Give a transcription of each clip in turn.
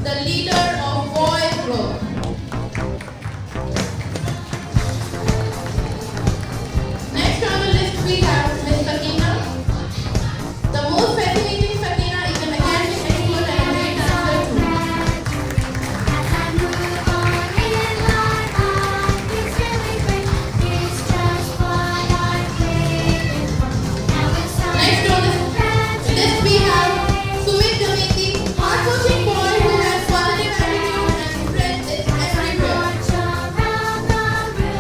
the leader of boy group. Next on the list we have Miss Sakina. The most fascinating Sakina is an academic expert and a great dancer too. Next on the list we have Sumit Damiti, hardworking boy who has positive attitude and spreads it everywhere.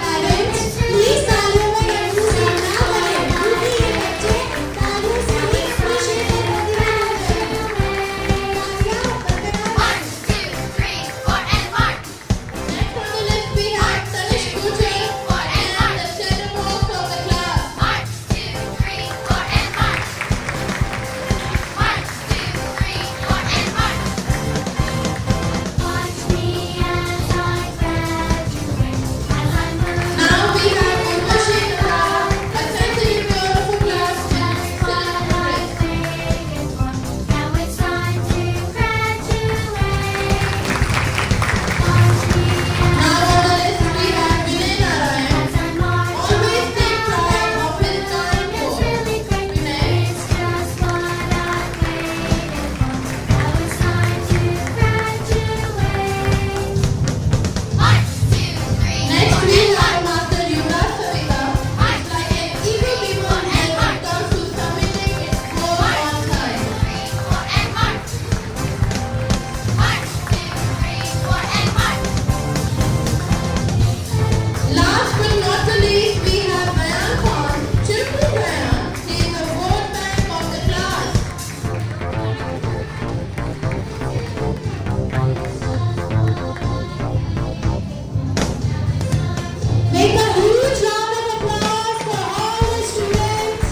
Parents, please तालियों में गरजू सामना करें क्योंकि ये बच्चे तालियों से ही खुशी के प्रतिबिंब हैं। Next on the list we have Tanish Kuchar and the chatterbox of the class. Now we have Urvashi Kara, a sensitive girl of the class and excellent in French. Now on the list we have Vinay Narayan, always take pride of his kind core. Vinay. Next we have Master Yuvraj Savita. It's like an eagle giver when it comes to submitting its score on time. Last but not the least, we have Bayan Khan, Chirpu Bayan. He is the vote bank of the class. Make a huge round of applause for all the students.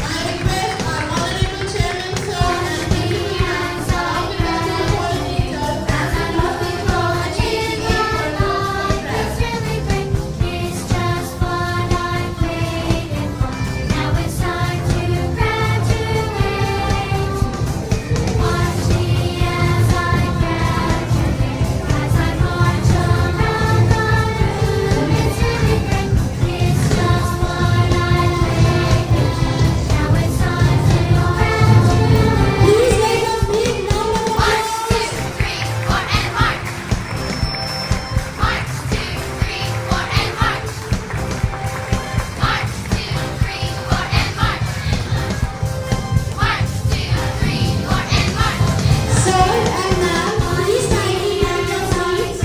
I request our honorable chairman, sir, and team members, our individual coordinators, and the trustee for achieving the press. Please make a big round of applause. Sir and ma'am, please kindly take your seats.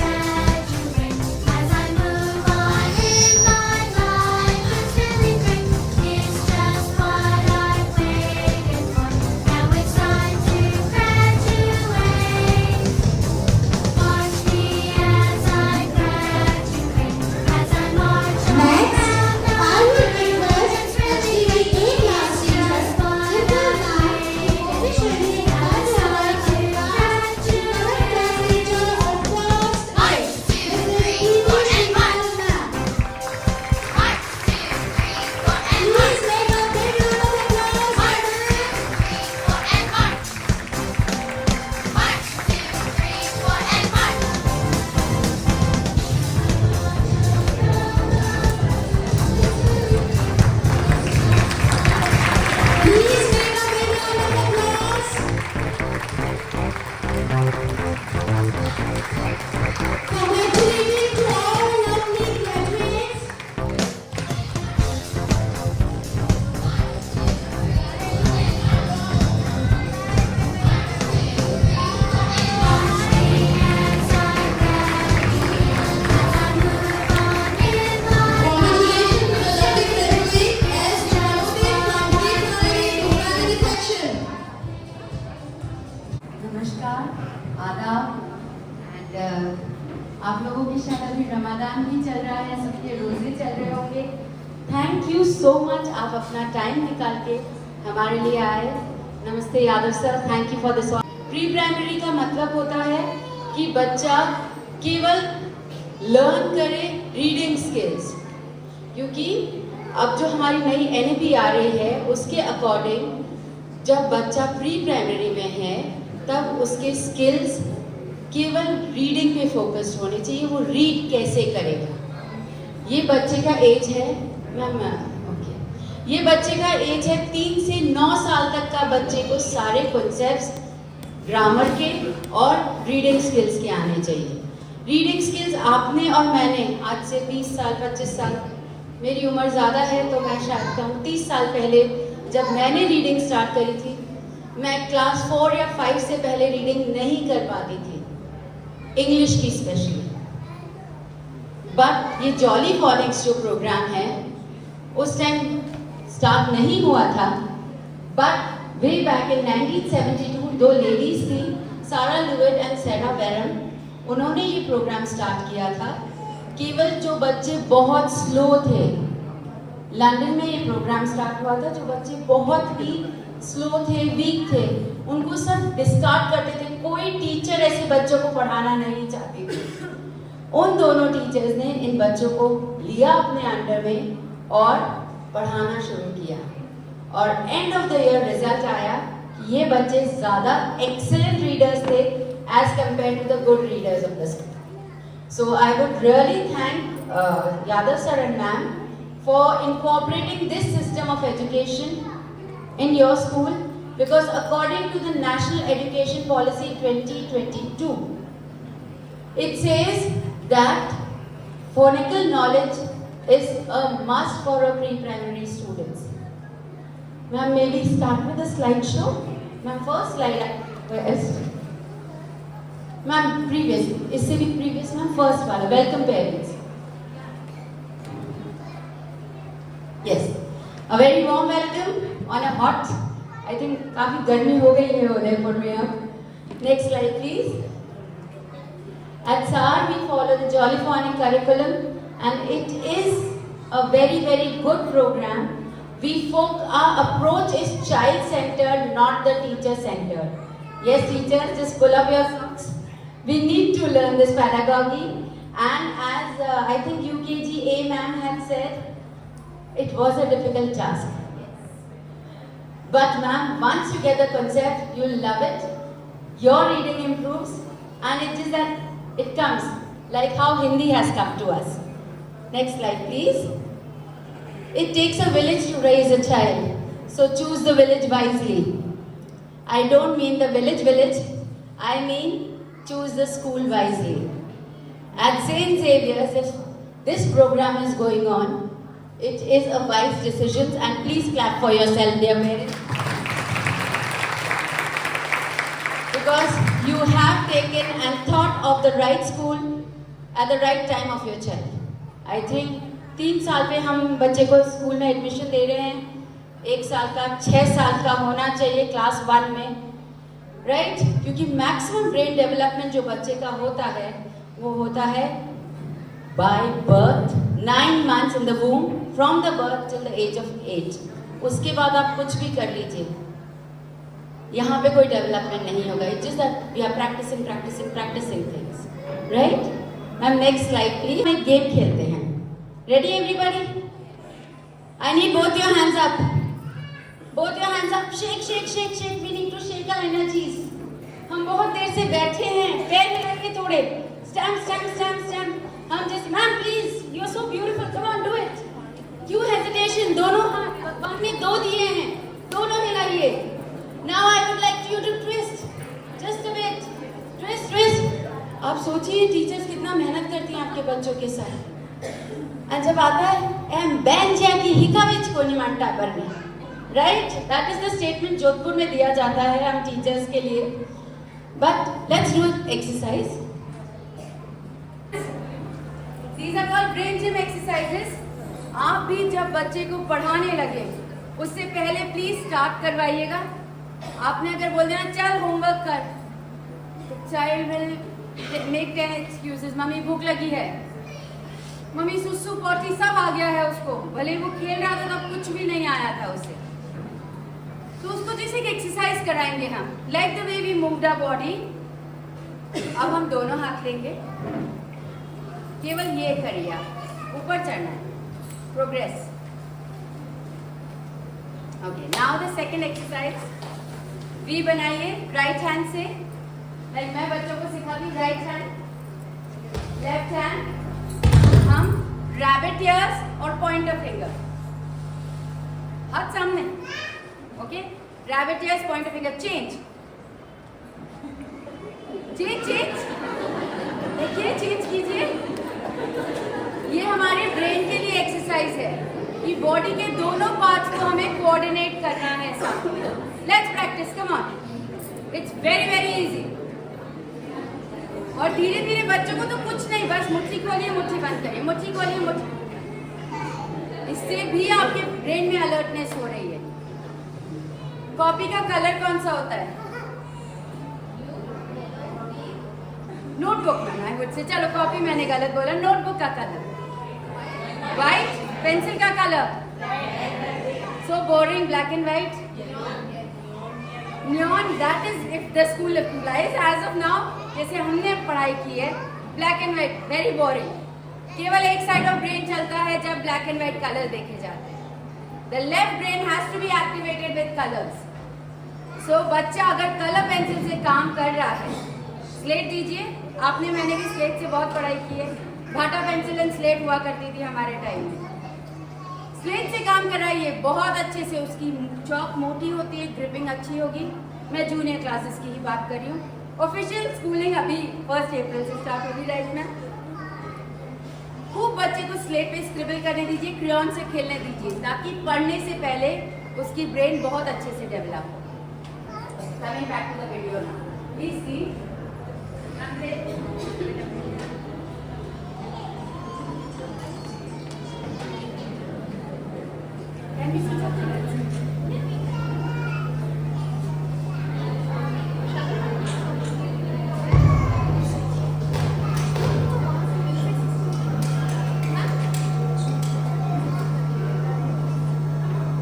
Next, I would request HTV class teacher Tripple Nine officially invite our class teacher of class 8, Mrs. Eva Shrimal ma'am. Please make a big round of applause for ma'am. Please make a big round of applause. Congratulating to all lovely graduates. Congratulations to the lovely graduate as promoted from pre-primary to primary section. नमस्कार, आदाब and आप लोगों के शायद अभी रमजान भी चल रहा है, सबके रोजे चल रहे होंगे। थैंक यू सो मच, आप अपना टाइम निकाल के हमारे लिए आए। नमस्ते Yadav sir, thank you for this. Pre primary का मतलब होता है कि बच्चा केवल लर्न करे रीडिंग स्किल्स, क्योंकि अब जो हमारी नई एनईपी आ रही है उसके अकॉर्डिंग जब बच्चा प्री प्राइमरी में है तब उसके स्किल्स केवल रीडिंग पे फोकस्ड होने चाहिए, वो रीड कैसे करेगा। ये बच्चे का एज है मैम, ओके, ये बच्चे का एज है 3 से 9 साल तक का बच्चे को सारे कॉन्सेप्ट्स ग्रामर के और रीडिंग स्किल्स के आने चाहिए। रीडिंग स्किल्स आपने और मैंने आज से 20 साल 25 साल, मेरी उम्र ज़्यादा है तो मैं शायद कहूँ 30 साल पहले जब मैंने रीडिंग स्टार्ट करी थी, मैं क्लास 4 या 5 से पहले रीडिंग नहीं कर पाती थी, इंग्लिश की स्पेशली। बट ये जॉली फॉनिक्स जो प्रोग्राम है उस टाइम स्टार्ट नहीं हुआ था, but way back in 1972 2 ladies थी, सारा लुइट एंड सेरा बैरम, उन्होंने ये प्रोग्राम स्टार्ट किया था। केवल जो बच्चे बहुत स्लो थे, लंदन में ये प्रोग्राम स्टार्ट हुआ था, जो बच्चे बहुत ही स्लो थे, वीक थे, उनको सब डिस्कार्ड करते थे, कोई टीचर ऐसे बच्चों को पढ़ाना नहीं चाहती थी। उन दोनों टीचर्स ने इन बच्चों को लिया अपने अंडर में और पढ़ाना शुरू किया, और end of the year result आया कि ये बच्चे ज़्यादा एक्सेलेंट रीडर्स थे as compare to the good readers of the school. So I would really thank Yadav sir and ma'am for incorporating this system of education in your school, because according to the National Education Policy 2022, it says that phonical knowledge is a must for a pre-primary students. Ma'am, maybe start with the slideshow. Ma'am, first slide is ma'am previous, इससे भी previous ma'am, first वाला welcome parents. Yes, a very warm welcome on a hot, I think काफी गर्मी हो गई है उदयपुर में अब। Next slide please. At SAR we follow the Jolly Phonic curriculum and it is a very good program. Our approach is child centered, not the teacher centered. Yes teachers, just pull up your socks. We need to learn this pedagogy, and as I think UKG A ma'am had said, it was a difficult task. But ma'am, once you get the concept, you'll love it. Your reading improves, and it is that it comes like how Hindi has come to us. Next slide, please. It takes a village to raise a child, so choose the village wisely. I don't mean the village, I mean choose the school wisely. At St. Xavier's, if this program is going on, it is a wise decision, and please clap for yourself, dear parents. Because you have taken and thought of the right school at the right time of your child. I think 3 साल पे हम बच्चे को school में admission दे रहे हैं, 1 साल का 6 साल का होना चाहिए क्लास 1 में, राइट? क्योंकि मैक्सिमम ब्रेन डेवलपमेंट जो बच्चे का होता है वो होता है by birth, 9 months in the womb, from the birth till the age of 8। उसके बाद आप कुछ भी कर लीजिए, यहाँ पे कोई डेवलपमेंट नहीं होगा। It just that we are practising things, right? Ma'am next slide please. हम एक गेम खेलते हैं, ready everybody? I need both your hands up, shake, we need to shake our energies. हम बहुत देर से बैठे हैं, पैर मिलाइए थोड़े, स्टैम्प। हम just, ma'am please, you are so beautiful, come on do it. क्यों हेजिटेशन? दोनों हाथ भगवान ने 2 दिए हैं, दोनों हिलाइए। Now I would like you to twist, just a bit, twist. आप सोचिए टीचर्स कितना मेहनत करती हैं आपके बच्चों के साथ, और जब आता है एम बैन जैकी हिकाविच को निमांटा करने, right? That is the statement Jodhpur में दिया जाता है हम टीचर्स के लिए। But let's do exercise. These are called brain gym exercises. आप भी जब बच्चे को पढ़ाने लगे उससे पहले प्लीज स्टार्ट करवाइएगा। आपने अगर बोल दिया चल होमवर्क कर, तो child will make 10 excuses. Mummy भूख लगी है, मम्मी सुसु पोटी सब आ गया है उसको, भले वो खेल रहा था तब कुछ भी नहीं आया था उसे। तो उसको जैसे कि एक्सरसाइज कराएंगे हम, like the way we moved our body. अब हम दोनों हाथ लेंगे, केवल ये करिए, आप ऊपर चढ़ना है, progress. Okay, now the second exercise. V बनाइए राइट हैंड से। लाइक मैं बच्चों को सिखाती राइट हैंड, लेफ्ट हैंड, हम रैबिट ईयर्स और पॉइंटर फिंगर, हाथ सामने। Okay, rabbit ears, pointer finger, change change change, देखिए चेंज कीजिए। ये हमारे ब्रेन के लिए एक्सरसाइज है कि बॉडी के दोनों पार्ट्स को हमें कोऑर्डिनेट करना है साथ में। Let's practice, come on, it's very very easy. और धीरे धीरे बच्चों को तो कुछ नहीं, बस मुट्ठी खोलिए, मुट्ठी बंद करिए, मुट्ठी खोलिए, मुट्ठी। इससे भी आपके ब्रेन में अलर्टनेस हो रही है। कॉपी का कलर कौन सा होता है? नोटबुक में, आई वुड से। चलो कॉपी मैंने गलत बोला, नोटबुक का कलर व्हाइट, पेंसिल का colour so boring, black and white. Neon, that is if the school applies. As of now, जैसे हमने पढ़ाई की है, black and white very boring. केवल एक साइड ऑफ ब्रेन चलता है जब ब्लैक एंड व्हाइट कलर देखे जाते हैं। The left brain has to be activated with colours. So बच्चा अगर कलर पेंसिल से काम कर रहा है, स्लेट दीजिए। आपने, मैंने भी स्लेट से बहुत पढ़ाई की है। भाटा पेंसिल एंड स्लेट हुआ करती थी हमारे टाइम में। स्लेट से काम कराइए बहुत अच्छे से, उसकी चौक मोटी होती है, ग्रिपिंग अच्छी होगी। मैं जूनियर क्लासेस की ही बात कर रही हूँ। ऑफिशियल स्कूलिंग अभी 1 अप्रैल से स्टार्ट होगी, राइट में। खूब बच्चे को स्लेट पे स्क्रिबल करने दीजिए, क्रेयॉन से खेलने दीजिए, ताकि पढ़ने से पहले उसकी ब्रेन बहुत अच्छे से डेवलप हो। Coming back to the video now, please see. Can we see something else?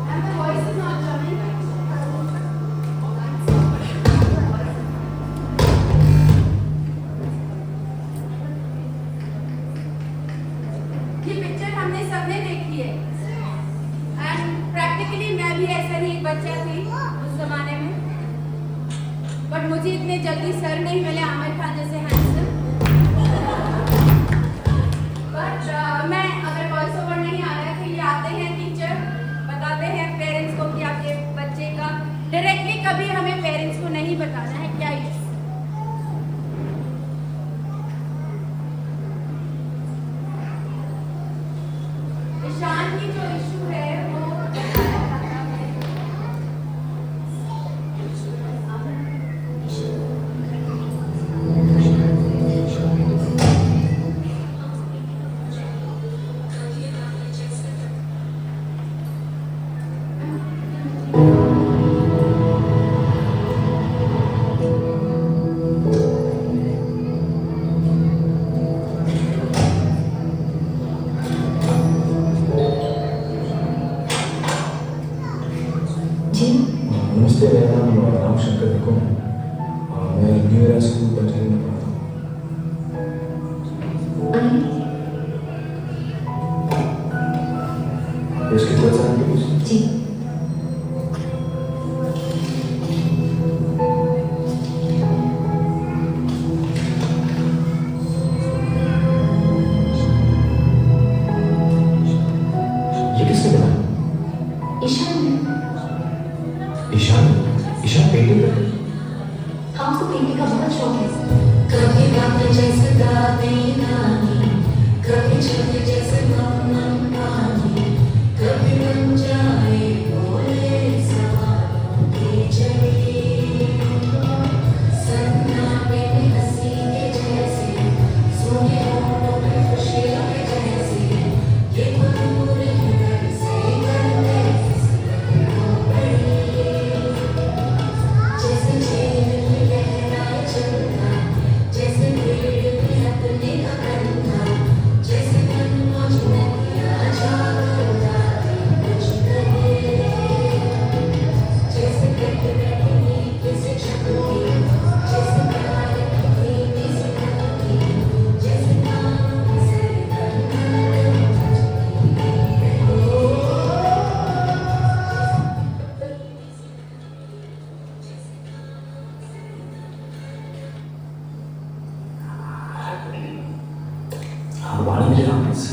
And the voice is not coming. ये पिक्चर हमने सबने देखी है। प्रैक्टिकली मैं भी ऐसा ही एक बच्चा थी उस जमाने में, बट मुझे इतने जल्दी सर नहीं मिले आमिर खान जैसे हैंडसम। बट मैं, अगर वॉइस ओवर नहीं आ रहा है तो ये आते हैं टीचर, बताते हैं पेरेंट्स को कि आपके बच्चे का, डायरेक्टली कभी हमें पेरेंट्स को नहीं बताना है क्या इशू। ईशान की जो इशू है वो नमस्ते, मेरा नाम राम शंकर निकुम है। मैं न्यू एरा स्कूल पंचरी में पढ़ता हूँ। उसकी पहचान की कुछ? जी। ये किसने बनाया? ईशान, ईशान, ईशान पेंटिंग करता है। आपको पेंटिंग का बहुत शौक है। कभी गाते जैसे गाते नानी, कभी चलते जैसे मन पानी, कभी बन जाए बोले सवालों की जड़ी। सन्नाटे में हंसी के जैसे, सोने होठों पे खुशियाँ के जैसे, ये मधुर हृदय से करते हो बड़ी। जैसे झील में लहराए चलना, जैसे भीड़ में अपने का करना, जैसे मन मेरे आने से।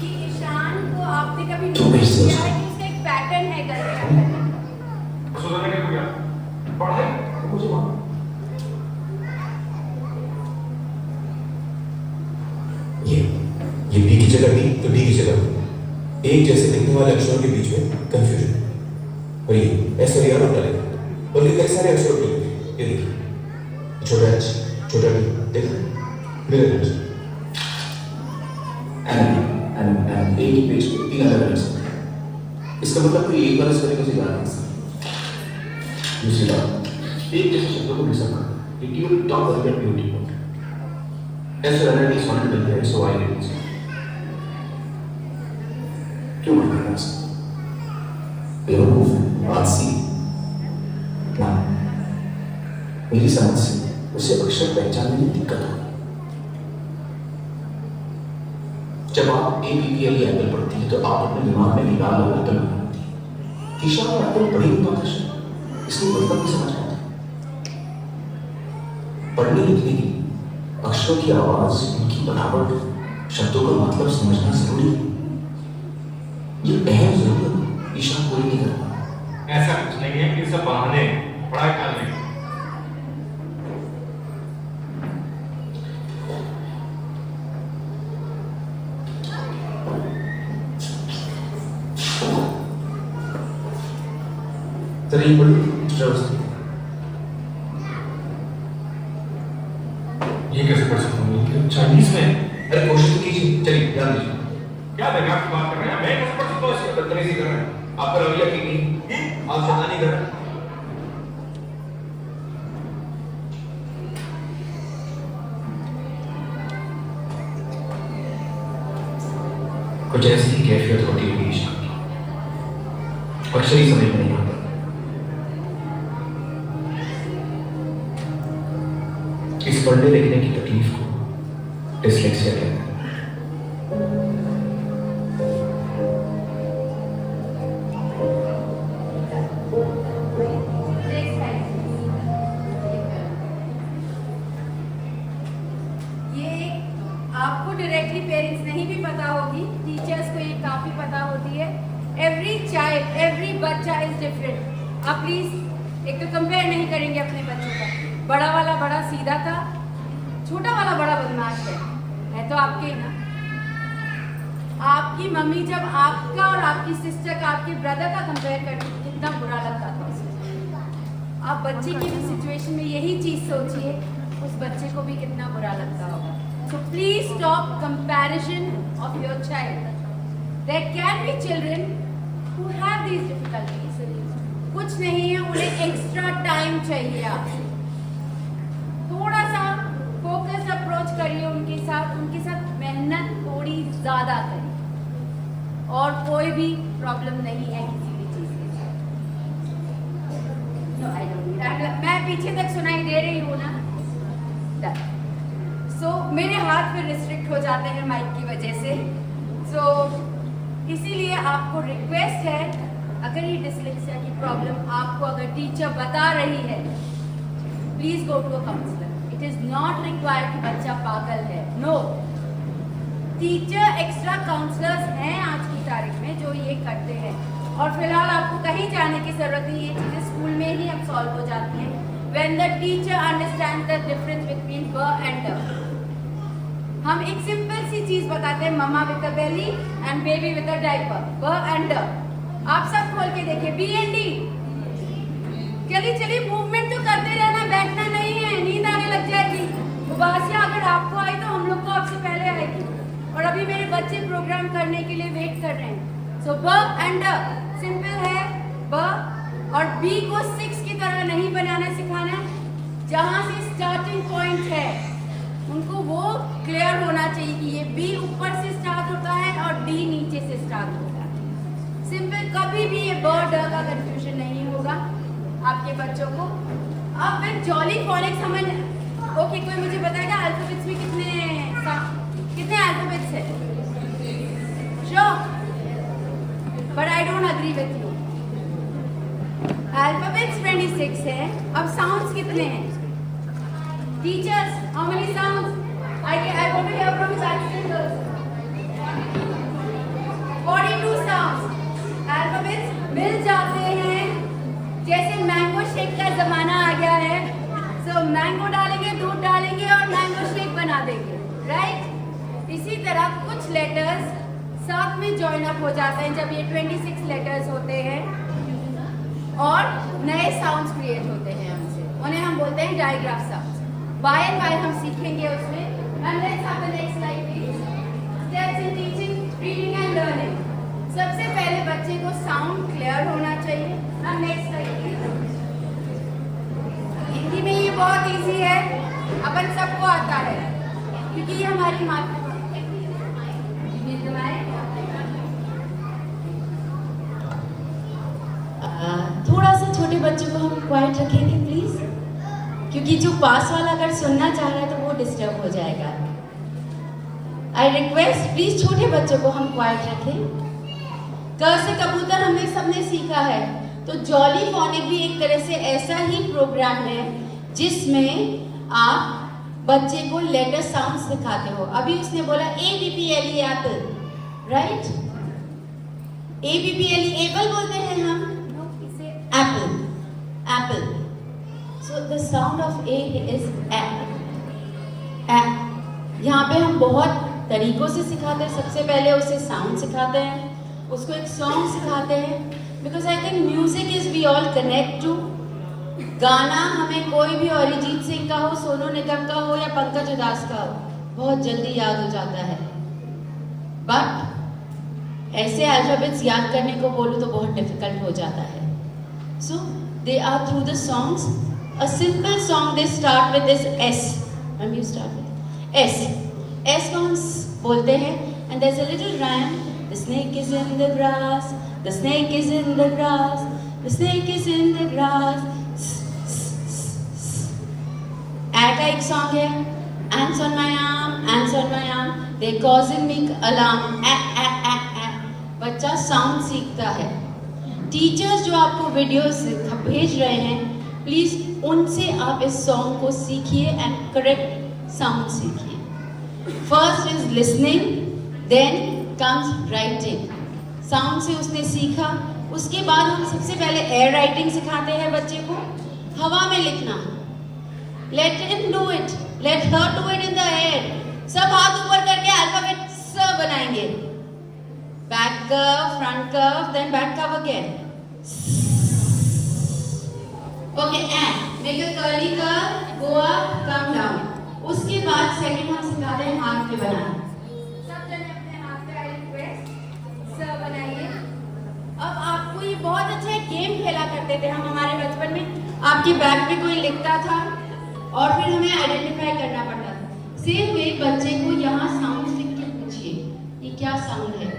कि ईशान को आपने कभी क्यों भेज दिया किया है कि उसका एक पैटर्न है गले का? सुधारने के लिए पढ़ाई मुझे वहां ये बी की जगह डी तो डी की जगह बी। एक जैसे दिखने वाले अक्षरों के बीच में कंफ्यूजन। और ये एस और आर उल्टा लिखा और लिखा सारे अक्षरों के लिए। ये देखिए छोटा एच छोटा डी देखा मेरे एच एंड एक ही पेज पे 3 अलग अलग शब्द। इसका मतलब कोई एक बार इस तरीके से याद नहीं सकता। दूसरी बात एक जैसे शब्दों को मिक्सअप करना it will top of your beauty point. As your identity is not built there, so I did it. क्यों मत करना इसको? बेवकूफ बात सी ना मेरी समझ से उसे अक्षर पहचानने में दिक्कत हो। जब आप APPLE एप्पल पढ़ती है तो आप अपने दिमाग में निकाल और एप्पल बनाती है। ईशा और एप्पल पढ़ी नहीं पाते इसलिए मतलब नहीं समझ पाते। पढ़ने लिखने की अक्षरों की आवाज उनकी बनावट शब्दों का मतलब समझना जरूरी है। ये अहम जरूरत ईशान पूरी नहीं कर पा। ऐसा कुछ नहीं है कि सब बहाने पढ़ाई टालने के। तरी बड़ी स्ट्रेस ये कैसे पढ़ सकता हूँ चाइनीज में? अरे कोशिश तो कीजिए। चलिए ध्यान दीजिए। क्या लगा आपकी बात कर रहे हैं? मैं कैसे पढ़ सकता हूँ इसमें? बदतमीजी कर रहे हैं। आपका रवैया ठीक नहीं। आप शैतानी कर रहे हैं। कुछ ऐसी ही कैफियत होती है ईशान की। अक्सर ही समझ में नहीं आता। इस पढ़ने लिखने की तकलीफ को डिसलेक्सिया कहते हैं। ये आपको डायरेक्टली पेरेंट्स नहीं भी पता होगी, टीचर्स को ये काफी पता होती है। एवरी चाइल्ड एवरी बच्चा इज डिफरेंट। आप प्लीज एक तो कंपेयर नहीं करेंगे अपने बच्चों का। बड़ा वाला बड़ा सीधा था, छोटा वाला बड़ा बदमाश है तो आपके ही ना। आपकी मम्मी जब आपका और आपकी सिस्टर का आपके ब्रदर का कंपेयर करती थी कितना बुरा लगता था उसे। आप बच्चे की भी सिचुएशन में यही चीज सोचिए, उस बच्चे को भी कितना बुरा लगता होगा। So please stop comparison of your child. There can be children who have these difficulties. कुछ नहीं है, उन्हें एक्स्ट्रा टाइम चाहिए आपसे। थोड़ा सा फोकस अप्रोच करिए उनके साथ मेहनत थोड़ी ज्यादा करिए और कोई भी प्रॉब्लम नहीं है किसी भी चीज के साथ। No, I don't need. मैं पीछे तक सुनाई दे रही हूँ ना? So, मेरे हाथ फिर रिस्ट्रिक्ट हो जाते हैं माइक की वजह से। So, इसीलिए आपको रिक्वेस्ट है, अगर ये डिसलेक्सिया की प्रॉब्लम आपको अगर टीचर बता रही है, please go to a counsellor. It is not required कि बच्चा पागल है। नो, टीचर एक्स्ट्रा काउंसलर्स हैं आज की तारीख में जो ये करते हैं। और फिलहाल आपको कहीं जाने की जरूरत नहीं, ये चीजें स्कूल में ही अब सॉल्व हो जाती हैं। When the teacher understands the difference between b and d. हम एक सिंपल सी चीज बताते हैं, mama with a belly and baby with a diaper, b and d। आप सब खोल के देखिए b and d। चलिए मूवमेंट तो करते रहना, बैठना नहीं है, नींद आने लग जाएगी। उबासियां अगर आपको आई तो हम लोग को आपसे पहले आएगी। और अभी मेरे बच्चे प्रोग्राम करने के लिए वेट कर रहे हैं। सो ब एंड ड सिंपल है, ब और बी को 6 की तरह नहीं बनाना सिखाना है। जहां से स्टार्टिंग पॉइंट है उनको वो क्लियर होना चाहिए कि ये बी ऊपर से स्टार्ट होता है और डी नीचे से स्टार्ट होता है। सिंपल, कभी भी ये ब ड का कंफ्यूजन नहीं होगा आपके बच्चों को। अब फिर जॉली फॉनिक समझ। ओके, कोई मुझे बताएगा अल्फाबेट्स में कितने अल्फाबेट्स है? Sure? But I don't agree with you. Alphabets 26 है, अब sounds कितने हैं? Teachers, how many sounds? I want to hear from Saxon girls. 42 sounds. Alphabets मिल जाते हैं, जैसे मैंगो शेक का जमाना आ गया है, so मैंगो डालेंगे, दूध डालेंगे और मैंगो शेक बना देंगे, राइट? इसी तरह कुछ लेटर्स साथ में जॉइन अप हो जाते हैं जब ये 26 लेटर्स होते हैं और नए साउंड्स क्रिएट होते हैं उनसे, उन्हें हम बोलते हैं digraph sounds. By and by हम सीखेंगे उसमें। And let's have the next slide please. Steps in teaching, reading and learning. सबसे पहले बच्चे को साउंड क्लियर होना चाहिए। And next slide please. Hindi में ये बहुत इजी है, अपन सबको आता है क्योंकि ये हमारी मातृभाषा। थोड़ा सा छोटे बच्चों को हम क्वाइट रखेंगे प्लीज, क्योंकि जो पास वाला अगर सुनना चाह रहा है तो वो डिस्टर्ब हो जाएगा। आई रिक्वेस्ट प्लीज छोटे बच्चों को हम क्वाइट रखें। क से कबूतर हमने सबने सीखा है, तो जॉली फॉनिक भी एक तरह से ऐसा ही प्रोग्राम है जिसमें आप बच्चे को लेटर साउंड सिखाते हो। अभी उसने बोला APPLE Apple, right? APPLE Apple बोलते हैं हम, इसे Apple, Apple. So the sound of A is a. यहाँ पे हम बहुत तरीकों से सिखाते हैं। सबसे पहले उसे साउंड सिखाते हैं, उसको एक सॉन्ग सिखाते हैं, because I think music is we all connect to. गाना हमें कोई भी अरिजीत सिंह का हो, सोनू निगम का हो या पंकज उदास का हो, बहुत जल्दी याद हो जाता है। बट ऐसे अल्फाबेट्स याद करने को बोलूं तो बहुत डिफिकल्ट हो जाता है। So they are through the songs. A simple song they start with this S। Ma'am you start with S। S को हम बोलते हैं and there is a little rhyme. The snake is in the grass, the snake is in the grass, the snake is in the grass. A का एक song है, ants on my arm, ants on my arm, they causing me alarm. A. बच्चा sound सीखता है। Teachers जो आपको videos भेज रहे हैं, प्लीज उनसे आप इस सॉन्ग को सीखिए एंड करेक्ट साउंड सीखिए। First is listening, then comes writing। Sound से उसने सीखा, उसके बाद हम सबसे पहले एयर राइटिंग सिखाते हैं बच्चे को, हवा में लिखना। Let him do it, let her do it in the air. सब हाथ ऊपर करके अल्फाबेट स बनाएंगे। Back curve, front curve, then back curve again. Okay, and make a curly curve, go up, come down. उसके बाद सेकंड हम सिखाते हैं हाथ पे बनाना। बनाइए। अब आपको ये बहुत अच्छा एक गेम खेला करते थे हम हमारे बचपन में। आपके बैग पे कोई लिखता था और फिर हमें आइडेंटिफाई करना पड़ता था। सेम वे बच्चे को यहाँ साउंड लिख के पूछिए ये क्या साउंड है।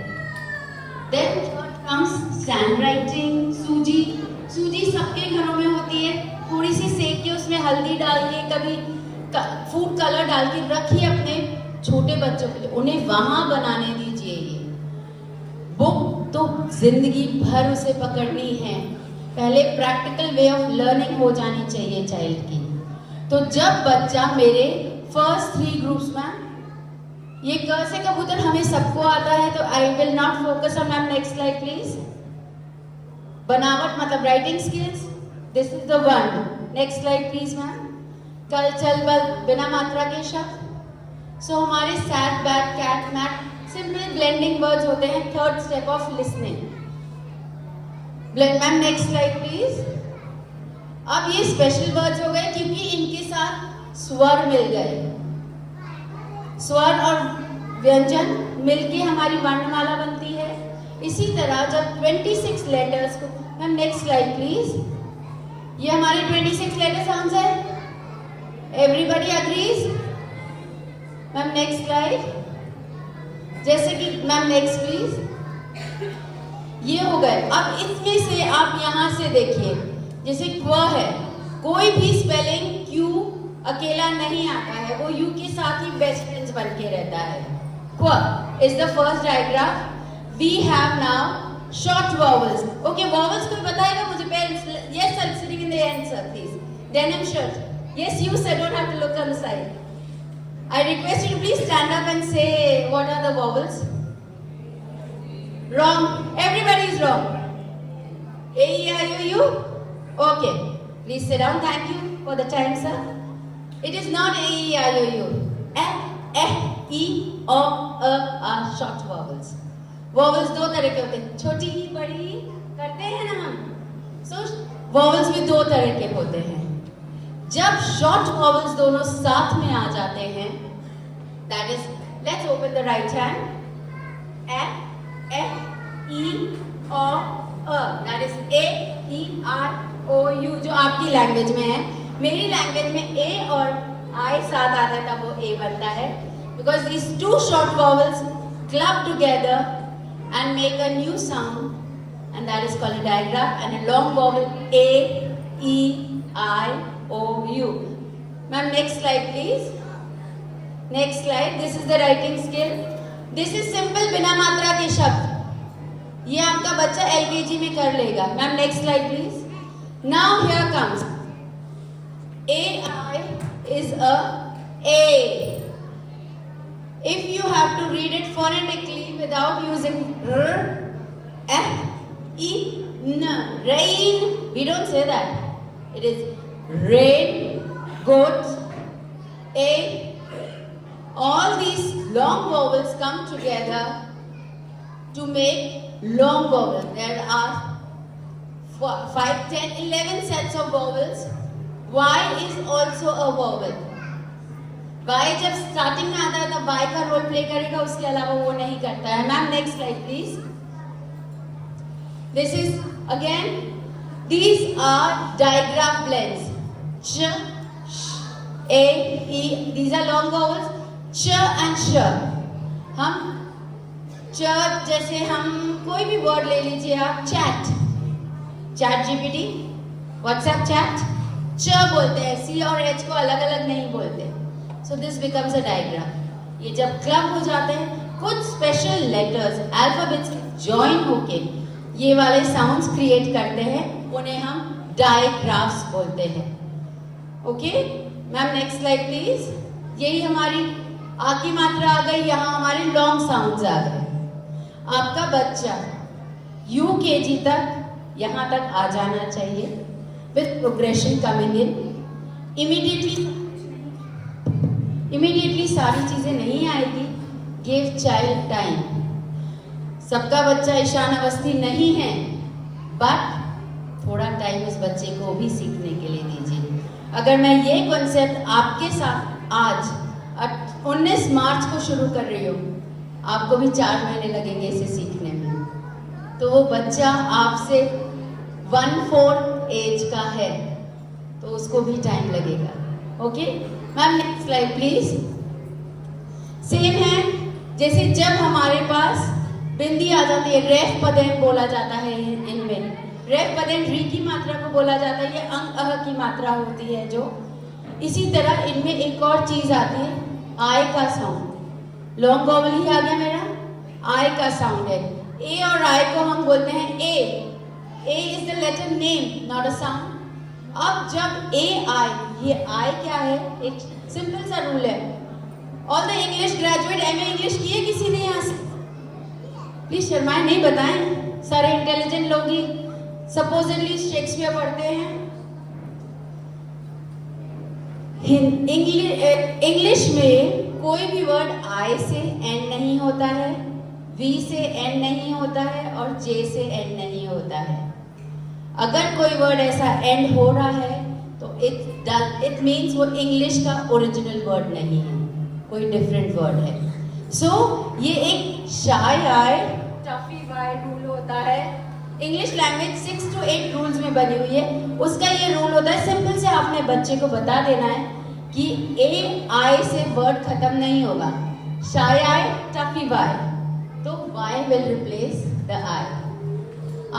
Then comes sand writing. सूजी, सूजी सबके घरों में होती है। थोड़ी सी सेक के उसमें हल्दी डाल के, कभी फूड कलर डाल के रखिए अपने छोटे बच्चों के लिए, उन्हें वहां बनाने दीजिए। ये बुक तो जिंदगी भर उसे पकड़नी है। पहले प्रैक्टिकल वे ऑफ लर्निंग हो जानी चाहिए चाइल्ड की। तो जब बच्चा मेरे फर्स्ट 3 ग्रुप्स में, ये क से कबूतर हमें सबको आता है, तो I will not focus on. Ma'am next slide please. बनावट मतलब writing skills, this is the one. Next slide please ma'am. कल चल बल बिना मात्रा के शब्द। सो हमारे sat, bat, cat, mat simple blending words होते हैं। Third step of listening. Ma'am next slide please. अब ये स्पेशल वर्ड्स हो गए क्योंकि इनके साथ स्वर मिल गए। स्वर और व्यंजन मिलके हमारी वर्णमाला बनती है। इसी तरह जब 26 लेटर्स को, मैम नेक्स्ट स्लाइड प्लीज। ये हमारे 26 लेटर साउंड्स है। Everybody agrees? Ma'am next slide. जैसे कि मैम नेक्स्ट प्लीज। ये हो गए। अब इसमें से आप यहाँ से देखिए, जैसे क्व है, कोई भी स्पेलिंग क्यू अकेला नहीं आता है, वो यू के साथ ही बेस्ट फ्रेंड्स बन के रहता है। क्व is the first digraph. we have now short vowels. Okay, vowels कोई बताएगा मुझे? Parents, yes sir, sitting in the end sir, please. Denim shirt. Yes, you sir, don't have to look on the side. I request you to please stand up and say what are the vowels. Wrong. Everybody is wrong. A, E, I, O, U. Okay. Please sit down. Thank you for the time, sir. It is not A, E, I, O, U. E, O, are short vowels. Vowels दो तरह के होते हैं, छोटी ही बड़ी ही करते हैं ना हम. So vowels भी दो तरह के होते हैं. जब short vowels दोनों साथ में आ जाते हैं, that is, let's open the right hand. E, O, that is A, E, R, O, U जो आपकी लैंग्वेज में है. मेरी लैंग्वेज में A और I साथ आता है तब वो A बनता है. Because these two short vowels club together and make a new sound, and that is called a digraph. And a long vowel A, E, I, O, U. Ma'am, next slide please. Next slide. This is the writing skill. This is simple बिना मात्रा के शब्द. ये आपका बच्चा LKG में कर लेगा. Ma'am next slide please. Now here comes AI is a A. If you have to read it phonetically without using R, F, E, N, rain, we don't say that. It is rain, goat, A. All these long vowels come together to make long vowels. There are 5, 10, 11 sets of vowels. Y is also a vowel. Y जब starting में आता है तब Y का role play करेगा, उसके अलावा वो नहीं करता है. Ma'am next slide please. This is again, these are digraph blends. Ch, sh, A, E. These are long vowels. Ch and sh. हम च जैसे हम कोई भी वर्ड ले लीजिए आप, chat, chat GPT, WhatsApp chat. च बोलते हैं, C और H को अलग अलग नहीं बोलते. So this becomes a diagram. ये जब क्लब हो जाते हैं, कुछ स्पेशल लेटर्स अल्फाबेट्स ज्वाइन होके ये वाले साउंड्स क्रिएट करते हैं, उन्हें हम डायग्राफ्स बोलते हैं. Okay ma'am next slide please. यही हमारी आ की मात्रा आ गई, यहाँ हमारे लॉन्ग साउंड्स आ गए. आपका बच्चा UKG तक यहाँ तक आ जाना चाहिए with progression coming in. Immediately सारी चीजें नहीं आएगी. Give child time. सबका बच्चा ईशान अवस्थी नहीं है, बट थोड़ा टाइम उस बच्चे को भी सीखने के लिए दीजिए. अगर मैं ये कॉन्सेप्ट आपके साथ आज 19 मार्च को शुरू कर रही हूँ, आपको भी 4 महीने लगेंगे इसे सीखने में, तो वो बच्चा आपसे 1/4 एज का है, तो उसको भी टाइम लगेगा. Okay ma'am next slide please. Same है जैसे जब हमारे पास बिंदी आ जाती है, रेफ पदेन बोला जाता है इनमें. रेफ पदेन री की मात्रा को बोला जाता है, ये अंग अह की मात्रा होती है जो. इसी तरह इनमें एक और चीज आती है, आई का साउंड. लॉन्ग वॉवल ही आ गया मेरा, आई का साउंड है. ए और आई को हम बोलते हैं A. A is the letter name, not a sound. अब जब ए आई, ये आई क्या है, एक सिंपल सा रूल है. All the English graduate MA English किए किसी ने यहाँ से? प्लीज शर्माए नहीं, बताएं. सारे इंटेलिजेंट लोग ही सपोजिटली शेक्सपियर पढ़ते हैं. इंग्लिश में कोई भी वर्ड आई से एंड नहीं होता है, वी से एंड नहीं होता है और जे से एंड नहीं होता है. अगर कोई वर्ड ऐसा एंड हो रहा है तो इट मीन्स वो इंग्लिश का ओरिजिनल वर्ड नहीं है, कोई डिफरेंट वर्ड है. सो ये एक शाई आई टफी वाई रूल होता है. इंग्लिश लैंग्वेज 6 to 8 रूल्स में बनी हुई है. उसका ये रूल होता है, सिंपल से आपने बच्चे को बता देना है कि ए आई से वर्ड खत्म नहीं होगा. शाई आई टफी वाई, तो वाई विल रिप्लेस द आई.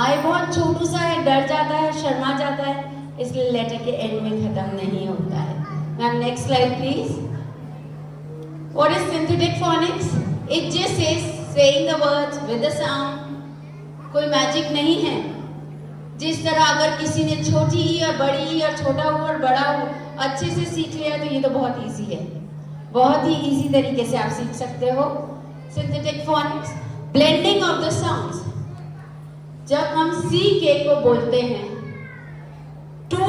आई बहुत छोटू सा है, डर जाता है, शर्मा जाता है, इसलिए लेटर के एंड में खत्म नहीं होता है. Ma'am next slide please. What is synthetic phonics? It just says saying the words with the sound. कोई मैजिक नहीं है. जिस तरह अगर किसी ने छोटी ई और बड़ी ई और छोटा ऊ और बड़ा ऊ अच्छे से सीख लिया तो ये तो बहुत इजी है. बहुत ही इजी तरीके से आप सीख सकते हो. Synthetic phoenix, blending of the sounds. जब हम सी के को बोलते हैं, टू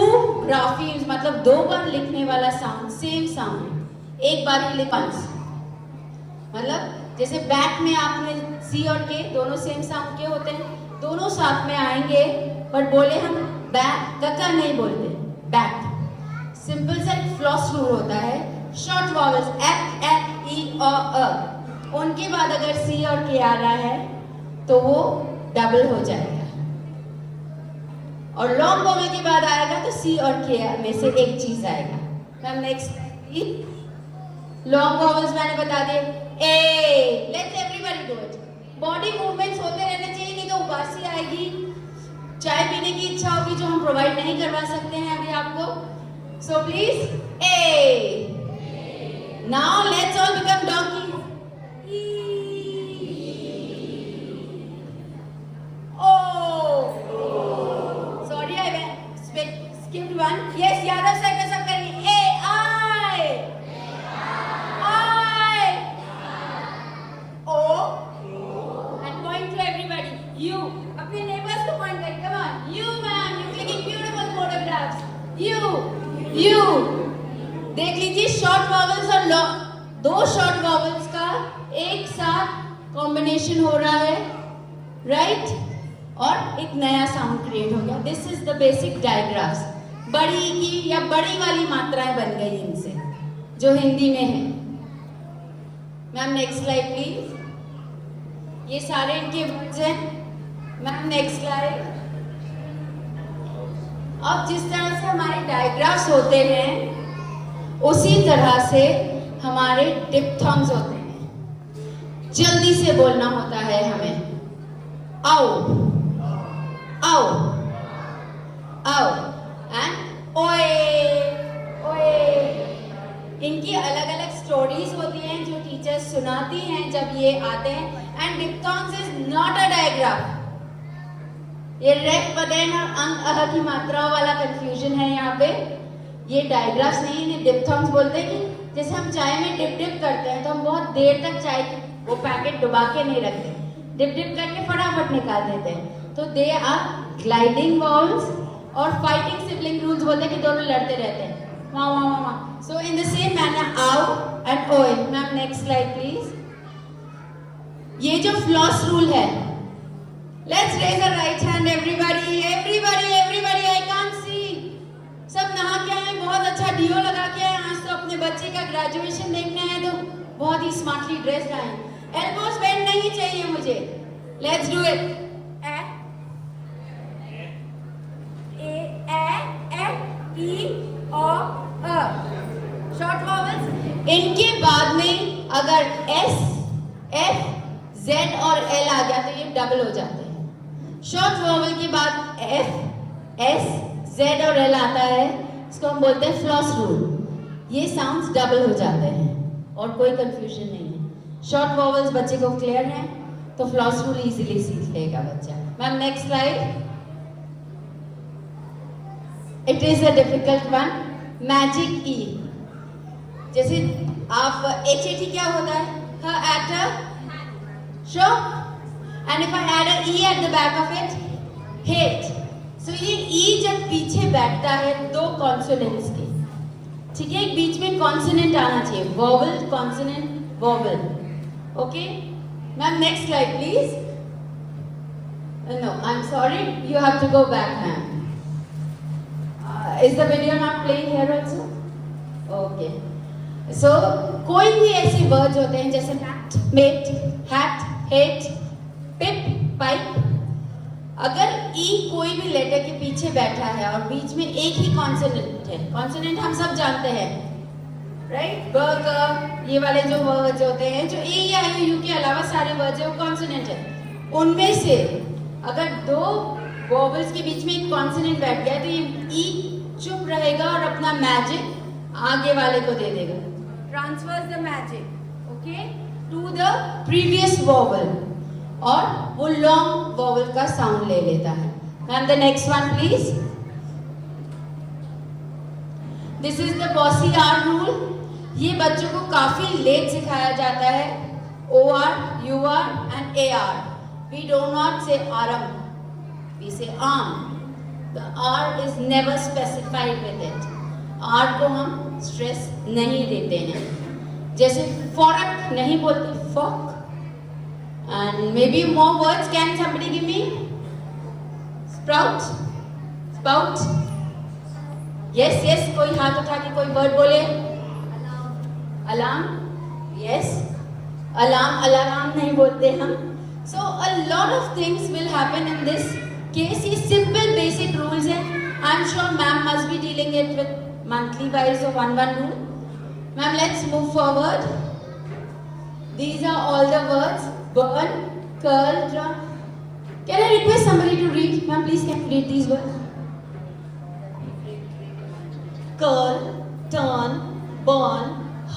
ग्राफीम्स मतलब दो बार लिखने वाला साउंड, सेम साउंड एक बार ही लिखा. मतलब जैसे बैक में आपने सी और के दोनों सेम साउंड के होते हैं, दोनों साथ में आएंगे, बट बोले हम बैक कका नहीं बोलते, बैक. सिंपल सा फ्लॉस रूल होता है. Short vowels F F E अ, उनके बाद अगर सी और के आ रहा है तो वो डबल हो जाएगा. और लॉन्ग वॉवल के बाद आएगा तो सी और के में से एक चीज आएगा. मैम नेक्स्ट लॉन्ग वॉवल्स मैंने बता दिए. A, let's everybody do it. Body movements होते रहने चाहिए, नहीं तो उबासी आएगी. चाय पीने की इच्छा होगी जो हम प्रोवाइड नहीं करवा सकते हैं अभी आपको. So please A. Now let's all become doggy. Skipped one. Yes, Yadav sir का सब करेंगे. A I O and point to everybody. You अपने neighbors को point करें. Come on. You ma'am, you clicking beautiful photographs. You देख लीजिए short vowels और दो शॉर्ट वॉवल्स का एक साथ कॉम्बिनेशन हो रहा है, राइट? और एक नया साउंड क्रिएट हो गया. This is the basic digraphs. बड़ी की या बड़ी वाली मात्राएं बन गई इनसे जो हिंदी में है. Ma'am next slide please. ये सारे इनके वर्ड्स हैं. Ma'am next slide. अब जिस तरह से हमारे डायग्राफ्स होते हैं उसी तरह से हमारे डिप्थॉन्ग्स होते हैं. जल्दी से बोलना होता है हमें. आओ आओ आओ एंड ओए ओए. इनकी अलग अलग स्टोरीज होती हैं जो टीचर्स सुनाती हैं जब ये आते हैं. And diphthongs is not a digraph. ये रेफ पदेन और अंग अह की मात्राओं वाला कंफ्यूजन है यहाँ पे. ये डायग्राफ्स नहीं, इन्हें डिप्थॉन्ग्स बोलते हैं. कि जैसे हम चाय में डिप डिप करते हैं तो हम बहुत देर तक चाय वो पैकेट डुबा के नहीं रखते, डिप डिप करके फटाफट निकाल देते हैं. तो दे आर ग्लाइडिंग वॉल्स. और फाइटिंग सिबलिंग रूल्स बोलते हैं कि दोनों लड़ते रहते हैं. वाह वाह वाह. So in the same manner ow and oy. Ma'am next slide please. ये जो फ्लॉस रूल है, let's raise a right hand everybody everybody everybody. I can't see. सब नहा के आए, बहुत अच्छा डीओ लगा के आए. आज तो अपने बच्चे का ग्रेजुएशन देखने आए तो बहुत ही स्मार्टली ड्रेस्ड आए. एल्बोस बेंड नहीं चाहिए मुझे. Let's do it. Short vowels. इनके बाद में अगर एस एफ जेड और एल आ गया तो ये डबल हो जाते हैं. शॉर्ट वॉवल के बाद एफ एस जेड और एल आता है, इसको हम बोलते हैं फ्लॉस रूल. ये साउंड्स डबल हो जाते हैं और कोई कंफ्यूजन नहीं है. शॉर्ट वॉवल्स बच्चे को क्लियर है तो फ्लॉस रूल इजीली सीख लेगा बच्चा. Ma'am next slide. It is a difficult one. Magic E. जैसे आप HAT क्या होता है? H at a show. And if I add a E at the back of it, hate. So ये E जब पीछे बैठता है दो कॉन्सोनेंट्स के, ठीक है, एक बीच में कॉन्सोनेंट आना चाहिए. Vowel consonant vowel. Okay ma'am next slide please. No I am sorry, you have to go back ma'am. Is the video not playing here also? Okay. So कोई भी ऐसे वर्ड्स होते हैं जैसे मैट, मेट, हैट, हेट, पिप, pipe. अगर ई कोई भी letter के पीछे बैठा है और बीच में एक ही कॉन्सोनेंट है. कॉन्सोनेंट हम सब जानते हैं, राइट? बर्गर, ये वाले जो वर्ड्स होते हैं जो ए या यू के अलावा सारे वर्ड्स है वो कॉन्सोनेंट है. उनमें से अगर दो वॉवल्स के बीच में एक कॉन्सोनेंट बैठ गया तो ये ई चुप रहेगा और अपना मैजिक आगे वाले को दे देगा. Transfers the magic. Okay to the previous vowel और वो लॉन्ग वॉवल का साउंड ले लेता है. Ma'am the next one please. This is the bossy R rule. ये बच्चों को काफी लेट सिखाया जाता है. OR, UR and AR. We do not say aram. We say arm. The R is never specified with it. R को हम stress नहीं देते हैं. जैसे fork नहीं बोलते fork. And maybe more words. Can somebody give me? Sprout. Spout. Yes, yes. कोई हाथ उठा के कोई वर्ड बोले. Alarm. Yes. Alarm. Alarm नहीं बोलते हम. So a lot of things will happen in this case. ये simple basic rules हैं. I'm sure ma'am must be dealing it with monthly wise or one rule. Ma'am, let's move forward. These are all the words. Burn, curl, drum. Can I request somebody to read? Ma'am, please can you read these words? Curl, turn, burn,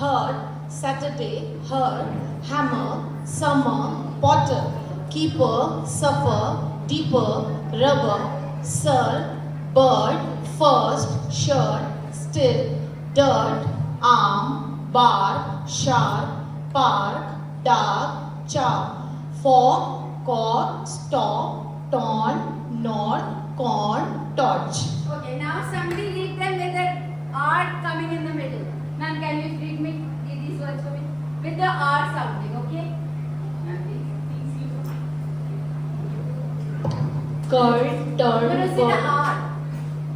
hurt, Saturday, hurt, hammer, summer, potter, keeper, suffer, deeper, rubber, sir, bird, first, shirt, still, dirt, arm, bar, sharp, park, dark, chop, fork, cork, stop, torn, north, corn, torch. Okay, now somebody read them with the R coming in the middle. Ma'am, can you read these words for me? With the R sounding, okay? Curl, turn, no, say the R.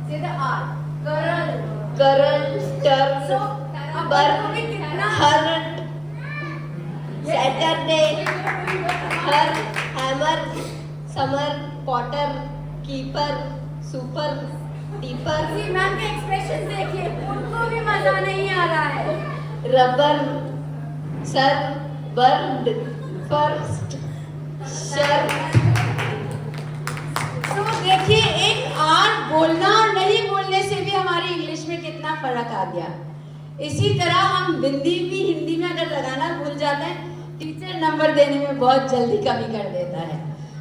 Say the R. Curl. Curl, turn, so, burn, hurt, Saturday, hurt, hammer, summer, potter, keeper, super, deeper. See, ma'am के expression देखिए, उनको भी मजा नहीं आ रहा है. Rubber, sir, bird, first, shirt. तो देखिए एक आर बोलना और नहीं बोलने से भी हमारी इंग्लिश में कितना फर्क आ गया. इसी तरह हम हिंदी में अगर लगाना भूल जाते हैं, टीचर नंबर देने में बहुत जल्दी कमी कर देता है.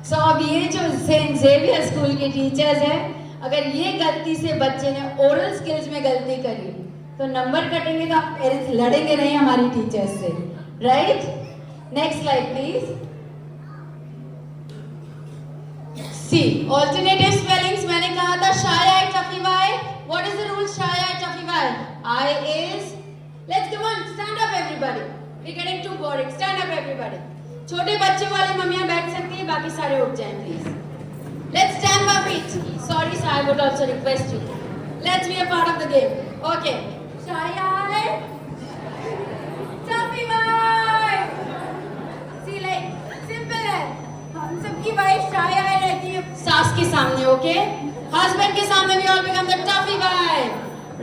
सो अब ये जो सेंट जेवियर स्कूल के टीचर्स हैं, अगर ये गलती से बच्चे ने ओरल स्किल्स में गलती करी तो नंबर कटेंगे तो आप पेरेंट्स लड़ेंगे नहीं हमारी टीचर्स से, right? Next slide please. See alternative spellings. मैंने कहा था shy I toughie Y. What is the rule? Shy I toughie Y. I is, let's come on, stand up everybody. We getting too boring. Stand up everybody. छोटे बच्चे वाली मम्मियां बैठ सकती हैं, बाकी सारे उठ जाएं please. Let's stand by feet. Sorry sir, I would also request you. Let's be a part of the game. Okay. Shy I toughie Y. See like simple है. हम सबकी वाइफ शाय आई रहती है सास के सामने, ओके? हस्बैंड के सामने भी all become the toughie Y,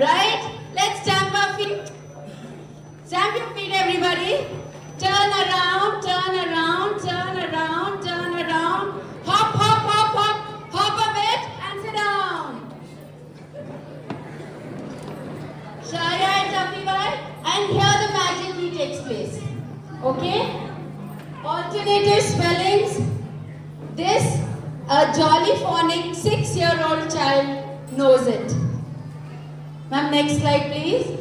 right? Let's stand by feet. Stamp your feet, everybody. Turn around, turn around, turn around, turn around. Hop, hop, hop, hop. Hop a bit and sit down. Shaya and Tafi Bhai. And here the magic takes place. Okay? Alternative spellings. This, a jolly phonic 6-year-old child knows it. Ma'am, next slide please.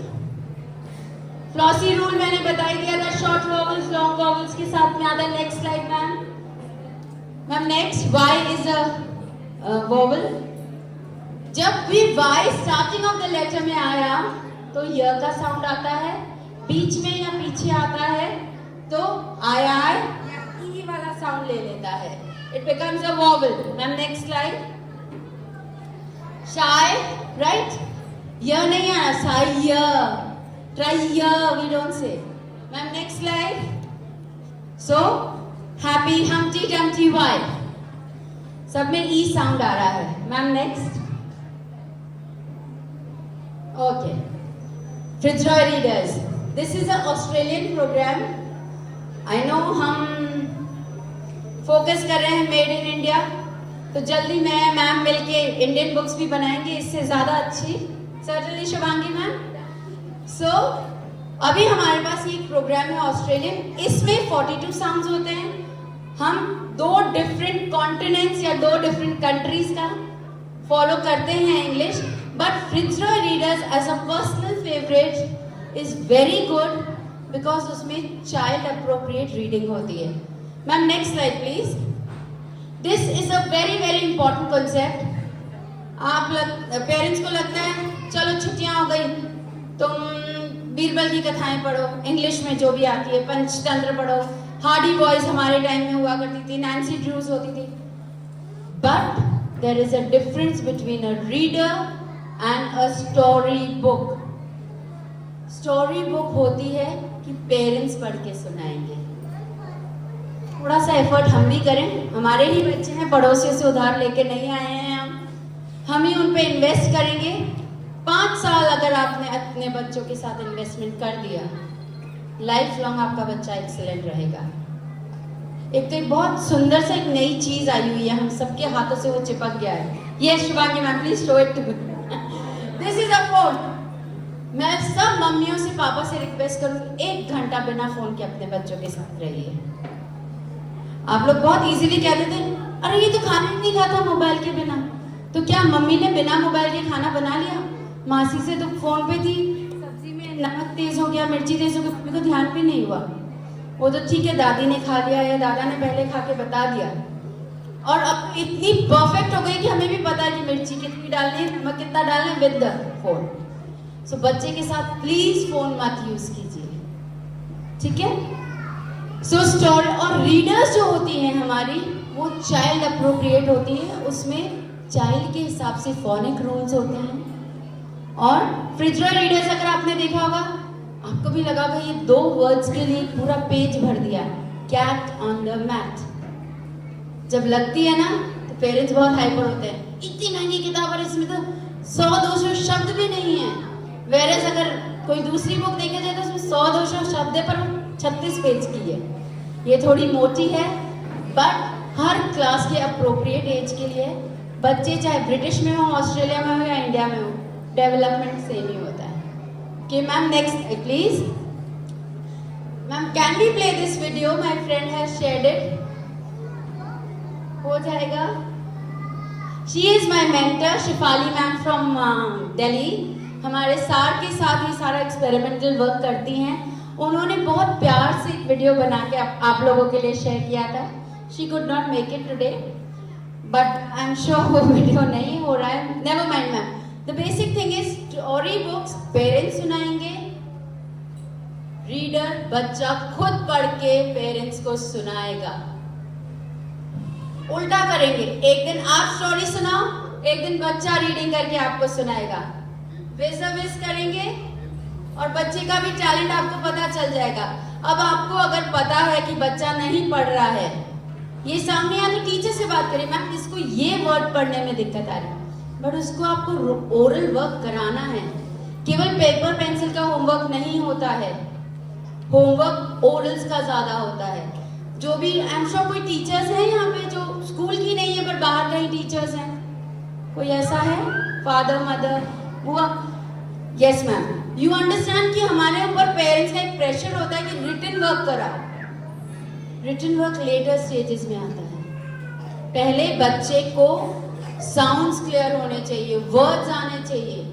Flossy rule मैंने बता ही दिया था. Short vowels long vowels के साथ में आता है. Next slide ma'am. Ma'am next, Y is a vowel. जब भी Y starting of the letter में आया तो य का साउंड आता है. बीच में या पीछे आता है तो आई या ई वाला साउंड ले लेता है. It becomes a vowel. Ma'am next slide. Shy, right? य नहीं आया, Sai. Try here, we don't say. Ma'am, next slide. So, happy Humpty Dumpty why? सब में E sound आ रहा है. Ma'am, next. Okay. Fitzroy readers. This is an Australian program. I know हम focus कर रहे हैं Made in India. तो जल्दी मैं मैम मिलके Indian books भी बनाएंगे इससे ज़्यादा अच्छी. Certainly, Shivangi ma'am. So, अभी हमारे पास ये एक प्रोग्राम है ऑस्ट्रेलियन, इसमें 42 साउंड्स होते हैं। हम 2 डिफरेंट कॉन्टिनेंट्स या 2 डिफरेंट कंट्रीज का फॉलो करते हैं English, but Fitzroy readers as a personal favourite is very good because उसमें चाइल्ड अप्रोप्रिएट रीडिंग होती है। Ma'am next slide please. This is a very very important concept. Parents को लगता है चलो छुट्टियां हो गई, तुम बीरबल की कथाएं पढ़ो, इंग्लिश में जो भी आती है, पंचतंत्र पढ़ो, हार्डी बॉयज हमारे टाइम में हुआ करती थी, नैन्सी ड्रूज होती थी। But there is a difference between a reader and a story book. Story book होती है कि पेरेंट्स पढ़ के सुनाएंगे। थोड़ा सा एफर्ट हम भी करें, हमारे ही बच्चे हैं, पड़ोसियों से उधार लेके नहीं आए हैं हम ही उन पे इन्वेस्ट करेंगे। 5 साल अगर आपने अपने बच्चों के साथ इन्वेस्टमेंट कर दिया, लाइफ लॉन्ग आपका बच्चा एक्सीलेंट रहेगा। एक तो एक बहुत सुंदर सा एक नई चीज आई हुई है, हम सबके हाथों से वो चिपक गया है। ये Shivangi ma'am please show it to me. This is a phone. मैं सब मम्मियों से, पापा से रिक्वेस्ट करूंगी 1 घंटा बिना फोन के अपने बच्चों के साथ रहिए। आप लोग बहुत इजीली कह देते हैं अरे ये तो खाना ही नहीं खाता मोबाइल के बिना। तो क्या मम्मी ने बिना मोबाइल के खाना बना लिया? मासी से तो फोन पे थी, सब्जी में नमक तेज हो गया, मिर्ची तेज हो गई, मम्मी को ध्यान भी नहीं हुआ। वो तो ठीक है दादी ने खा लिया या दादा ने पहले खा के बता दिया। और अब इतनी परफेक्ट हो गई कि हमें भी पता है कि मिर्ची कितनी डालनी है, नमक कितना डालना है विद द फोन। सो बच्चे के साथ प्लीज फोन मत यूज कीजिए, ठीक है? सो स्टोरी और रीडर्स जो होती हैं हमारी, वो चाइल्ड अप्रोप्रिएट होती है, उसमें चाइल्ड के हिसाब से फोनिक रूल्स होते हैं। और फिट्जरॉय रीडर्स अगर आपने देखा होगा, आपको भी लगा ये 2 वर्ड्स के लिए पूरा पेज भर दिया, कैट ऑन द मैट। जब लगती है ना तो पेरेंट्स बहुत हाइपर होते हैं, इतनी महंगी किताब और इसमें तो 100-200 शब्द भी नहीं है। वेरेस अगर कोई दूसरी बुक देखा जाए तो उसमें 100-200 शब्द है, पर 36 पेज की है। ये थोड़ी मोटी है, बट हर क्लास के अप्रोप्रिएट एज के लिए बच्चे चाहे ब्रिटिश में हो, ऑस्ट्रेलिया में हो या इंडिया में हो, डेवलपमेंट सेम ही होता है। Okay, ma'am, next please. Ma'am, can we play this video? My friend has shared it. हो जाएगा? She is my mentor, Shifali ma'am from Delhi. हमारे सार के साथ ये सारा एक्सपेरिमेंटल वर्क करती हैं। उन्होंने बहुत प्यार से एक वीडियो बना के आप लोगों के लिए शेयर किया था। She could not make it today, but I'm sure वो वीडियो नहीं हो रहा है। Never mind ma'am. The basic thing is story books parents सुनाएंगे, रीडर बच्चा खुद पढ़ के पेरेंट्स को सुनाएगा। उल्टा करेंगे, एक दिन आप स्टोरी सुनाओ, एक दिन बच्चा रीडिंग करके आपको सुनाएगा। विज़ करेंगे और बच्चे का भी टैलेंट आपको पता चल जाएगा। अब आपको अगर पता है कि बच्चा नहीं पढ़ रहा है, ये सामने आके टीचर से बात करें, मैम इसको ये वर्ड पढ़ने में दिक्कत आ रही है, बट उसको आपको ओरल वर्क कराना है। केवल पेपर पेंसिल का होमवर्क नहीं होता है, होमवर्क ओरल्स का ज्यादा होता है। जो भी आई एम श्योर कोई टीचर्स हैं यहाँ पे जो स्कूल की नहीं है पर बाहर कहीं टीचर्स हैं, कोई ऐसा है? फादर मदर हुआ? यस मैम, यू अंडरस्टैंड कि हमारे ऊपर पेरेंट्स का एक प्रेशर होता है कि रिटन वर्क कराओ। रिटन वर्क लेटर स्टेजेस में आता है। पहले बच्चे को साउंड्स क्लियर होने चाहिए, वर्ड्स आने चाहिए।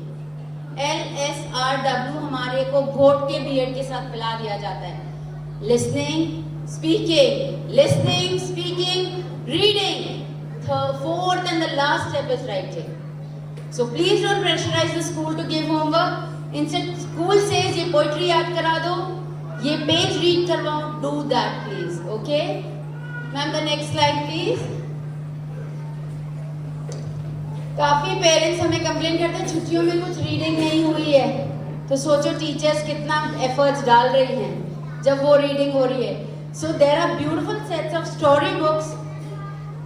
LSRW हमारे को घोट के बीएड के साथ पिला दिया जाता है। Listening, speaking, listening, speaking, reading. Fourth and the last step is writing. So please don't pressurize the school to give homework. Instead, school says ये poetry याद करा दो, ये page read करवाओ. Do that please, okay? Ma'am, the next slide please. काफी parents हमें complain करते हैं छुट्टियों में कुछ रीडिंग नहीं हुई है, तो सोचो टीचर्स कितना एफर्ट्स डाल रही हैं जब वो रीडिंग हो रही है। So there are beautiful sets of story books,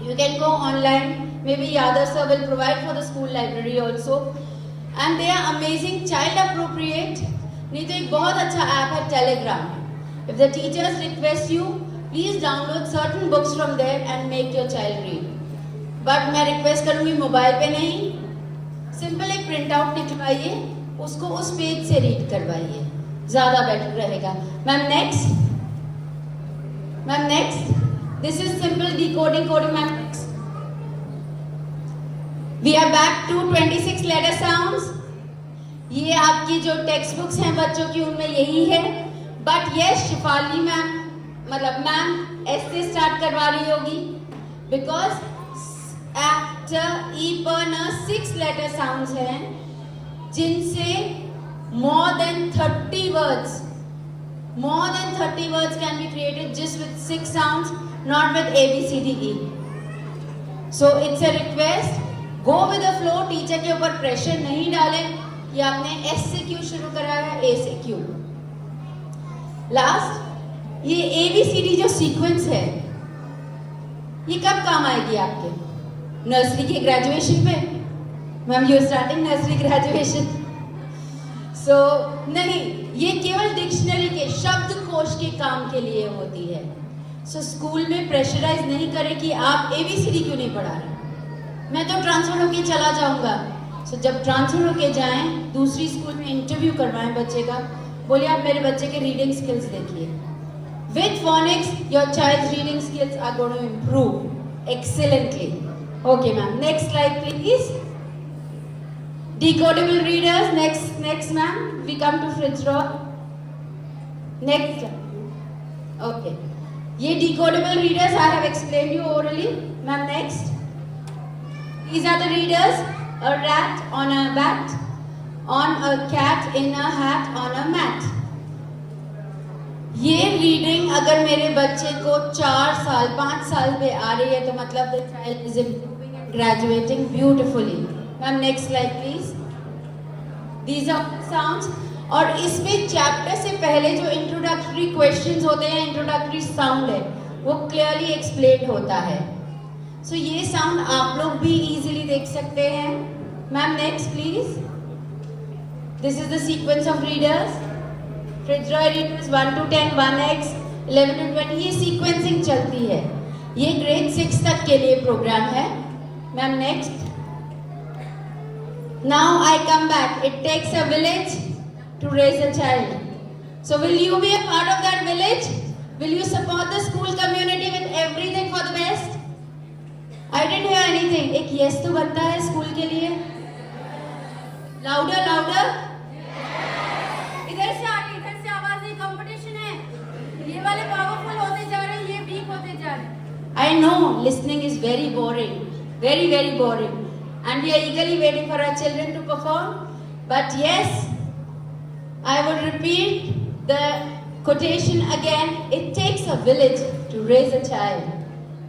you can go online, maybe Yadav sir will provide for the school library also, and they are amazing, child appropriate. नहीं तो एक बहुत अच्छा ऐप है Telegram. If the teachers request you, please download certain books from there and make your child read. But मैं request करूंगी mobile पे नहीं, सिंपल एक प्रिंट आउट निकलवाइए, उसको उस पेज से रीड करवाइए। ज़्यादा बेटर रहेगा। Ma'am next this is simple decoding coding. Ma'am next we are back to 26 letter sounds. ये आपकी जो टेक्स्ट बुक्स हैं बच्चों की उनमें यही है, बट ये शिफाली मैम मैम ऐसे स्टार्ट करवा रही होगी बिकॉज ई पर न 6 लेटर साउंड्स हैं जिनसे more than 30 words can be created just with 6 sounds, not with A, B, C, D, E. So it's a request, go with the flow. Teacher के ऊपर प्रेशर नहीं डालें कि आपने S से Q शुरू करा है, A से Q। लास्ट ये A, B, C, D जो सीक्वेंस है ये कब काम आएगी आपके? नर्सरी के ग्रेजुएशन पे। Ma'am you starting nursery graduation. So नहीं, ये केवल डिक्शनरी के शब्दकोश के काम के लिए होती है। सो स्कूल में प्रेशराइज नहीं करें कि आप ABCD क्यों नहीं पढ़ा रहे, मैं तो ट्रांसफर होके चला जाऊंगा। सो जब ट्रांसफर होके जाएं दूसरी स्कूल में इंटरव्यू करवाएं बच्चे का, बोलिए आप मेरे बच्चे के रीडिंग स्किल्स देखिए। With phonics your child's reading skills are going to improve excellently. Okay ma'am, next slide please. Decodable readers, next ma'am, we come to Fitzroy. Next, okay. ये decodable readers I have explained you orally. Ma'am, next. These are the readers: a rat on a bat, on a cat in a hat, on a mat. ये reading अगर मेरे बच्चे को 4 साल 5 साल पे आ रही है तो मतलब the child is improving and graduating beautifully. Ma'am next slide please. These are sounds. और इसमें चैप्टर से पहले जो इंट्रोडक्टरी क्वेश्चंस होते हैं, इंट्रोडक्टरी साउंड है, वो क्लियरली एक्सप्लेन होता है। सो ये साउंड आप लोग भी इजीली देख सकते हैं। Ma'am next please. This is the sequence of readers. Fitzroy readers 1 to 10, 1x, 11 to 20, ये सीक्वेंसिंग चलती है। ये ग्रेड 6 तक के लिए प्रोग्राम है। Ma'am next. Now I come back. It takes a village to raise a child. So will you be a part of that village? Will you support the school community with everything for the best? I didn't hear anything. एक yes तो बनता है school के लिए। Louder, louder. इधर से आवाज नहीं, कंपटीशन है। ये वाले पावरफुल होते जा रहे हैं, ये वीक होते जा रहे हैं। I know listening is very boring, very very boring. And we are eagerly waiting for our children to perform. But yes, I would repeat the quotation again. It takes a village to raise a child.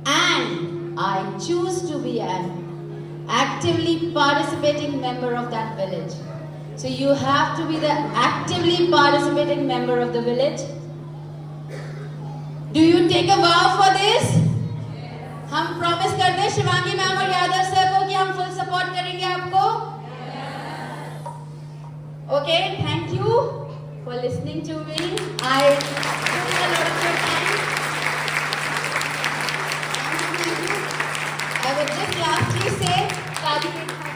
And I choose to be an actively participating member of that village. So you have to be the actively participating member of the village. Do you take a vow for this? हम promise करते हैं Shivangi ma'am और Yadav sir को कि हम full support करेंगे आपको। Okay, thank you for listening to me. I would just lastly say ताली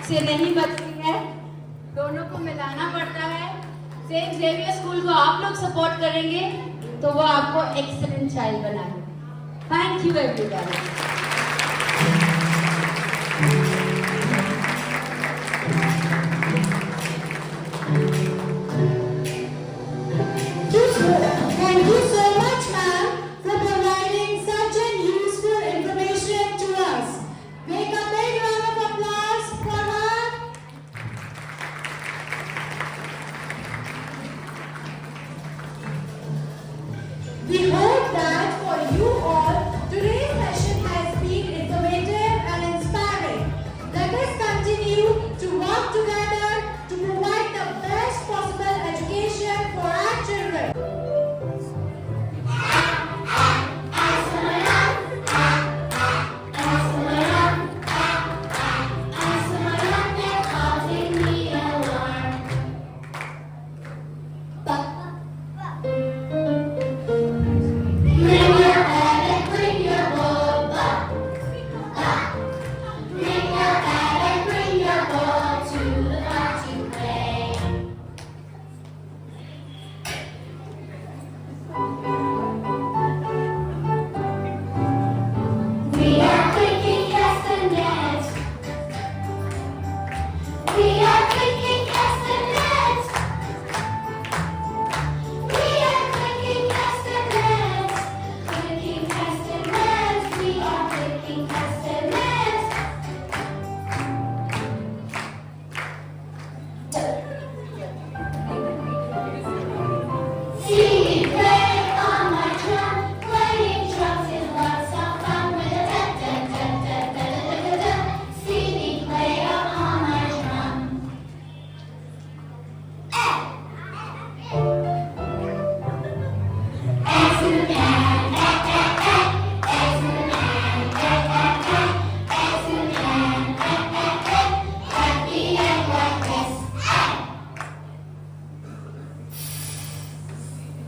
से नहीं बचती है, दोनों को मिलाना पड़ता है। सेंट जेवियर स्कूल को आप लोग सपोर्ट करेंगे तो वो आपको एक्सीलेंट चाइल्ड बनाएगा। Thank you everyone. Thank you so much, ma'am, for providing such an useful information to us. Make a big round of applause for her. We hope that for you all, today's session has been informative and inspiring.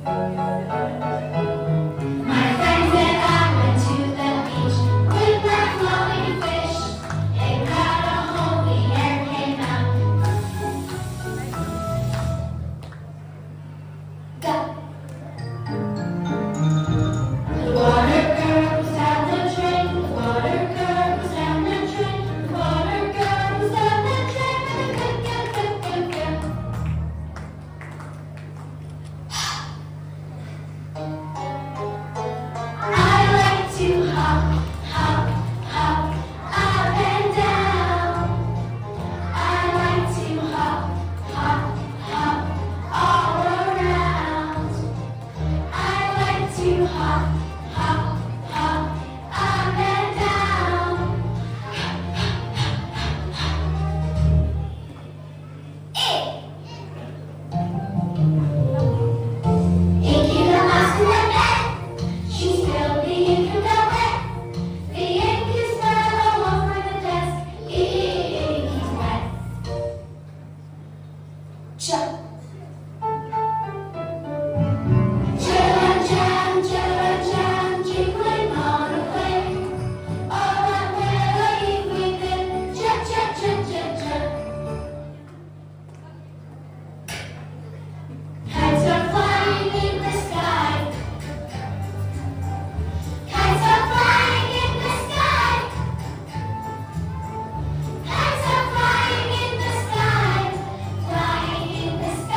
My friends and I went to the beach with my floating fish and got a hold the air came out. Go. The water goes down the drain. The water goes down the drain. The water goes down the drain. Go, go, go, go, go. I like to hop, hop, hop, up and down. I like to hop, hop, hop, all around. I like to hop, hop, hop, up and down. Inky the mouse in the bed. She spilled the ink in the wet. The ink is spread all over the desk. Inky's wet. Jump. Jam, jam, jam, jam, jiggling on a way. All that way, ink within. Jump, jump, jump, jump, jump. Kites are flying in the sky. Kites are flying in the sky. Kites are flying in the sky. Flying in the sky.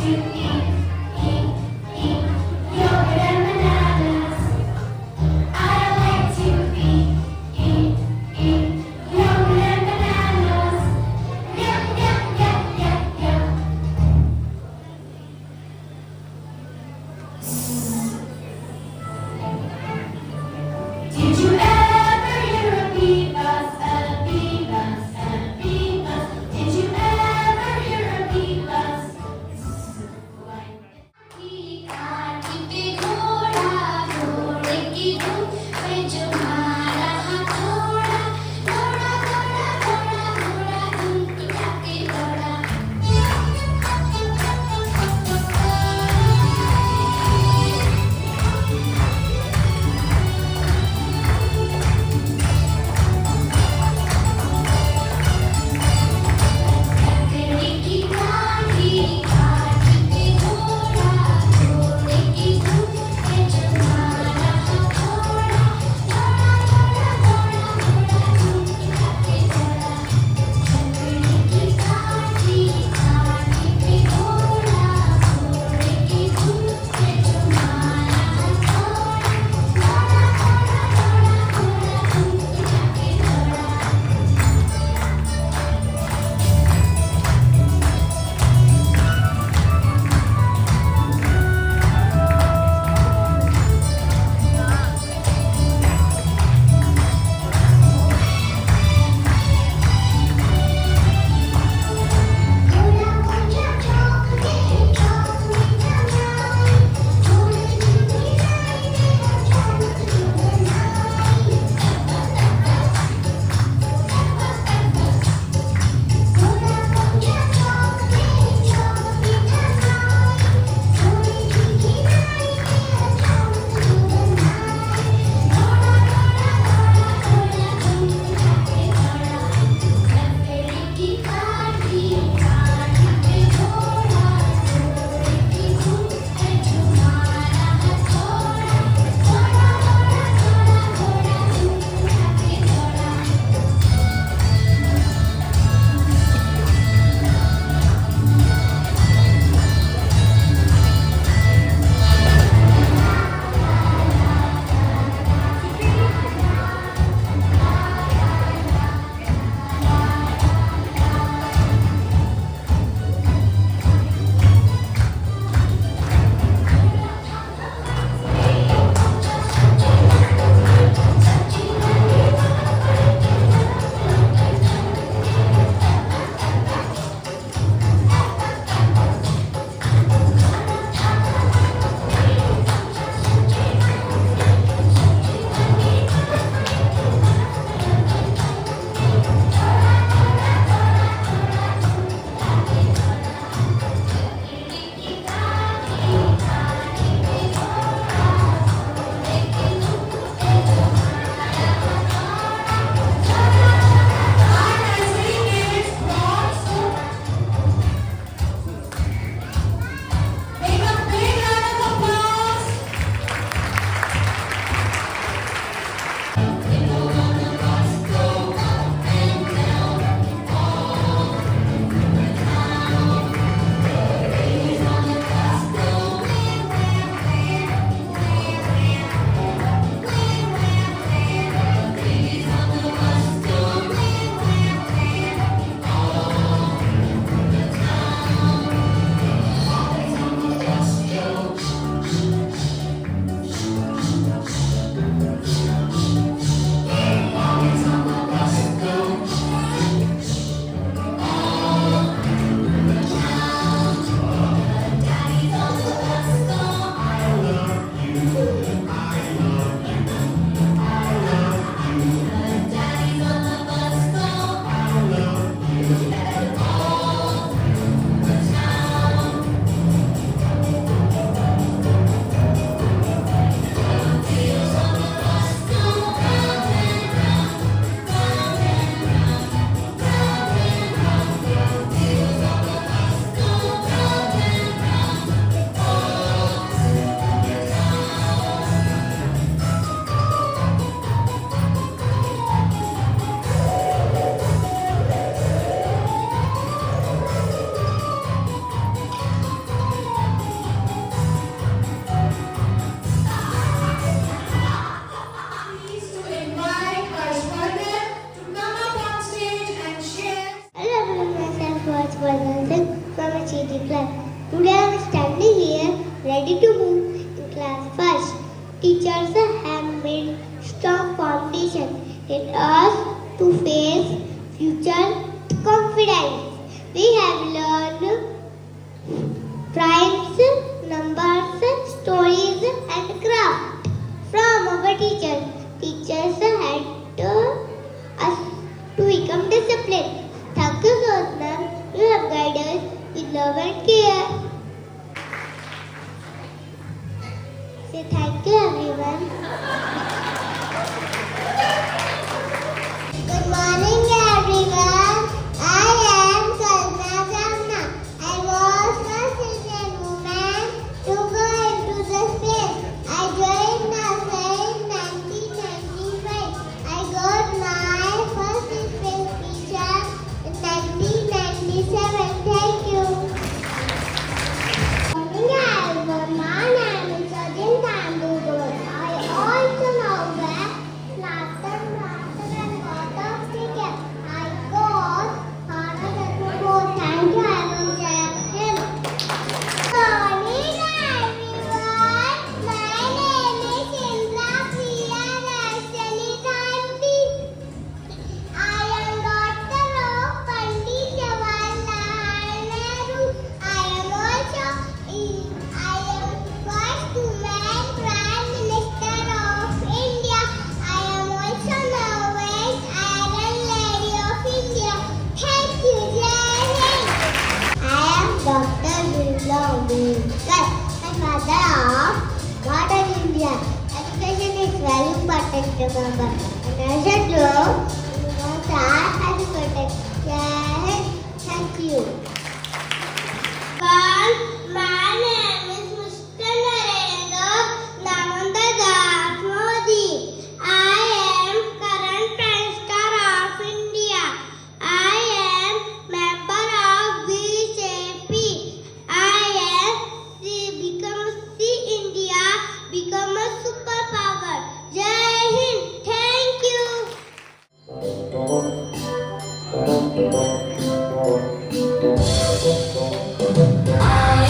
yogurt and bananas. I like to eat yogurt and bananas. Yum, yum, yum, yum, yum. Did you ever hear a bee buzz, a bee buzz, a bee buzz? Did you ever hear a bee buzz? ready to move in class first. Teachers have made strong foundation in us to face future confidence. We have learned rhymes, numbers, stories, and craft from our teachers. Teachers helped us to become disciplined. Thank you, Sodna. You have guided us with love and care. Say thank you, everyone. Good morning, everyone. I am Kalna Jamna. I was first Indian woman to go into the space. I joined NASA in 1995. I got my first space picture in 1997. Thank you. Morning, everyone. My name is Sajin Tandurkar. I also know that Slatan, Martin, and water cricket. I got Bharat Ratna Award. Thank you, I will tell him. Morning, everyone. My name is Indra Priya Rashali Gandhi. I am daughter of Pandit Jawaharlal Nehru. I am first woman Prime Minister of India. I am also known as Iron Lady of India. Thank you, Jai Hind. I am Dr. Birla Ambedkar. My father of God and India. Education is very important to remember. And as a job, you must are educated. Jai Hind. Thank you. My name is Mr. Narendra Damodar Das Modi. I am current Prime Minister of India. I am member of BJP. I am become India become a superpower. Jai Hind. Thank you. I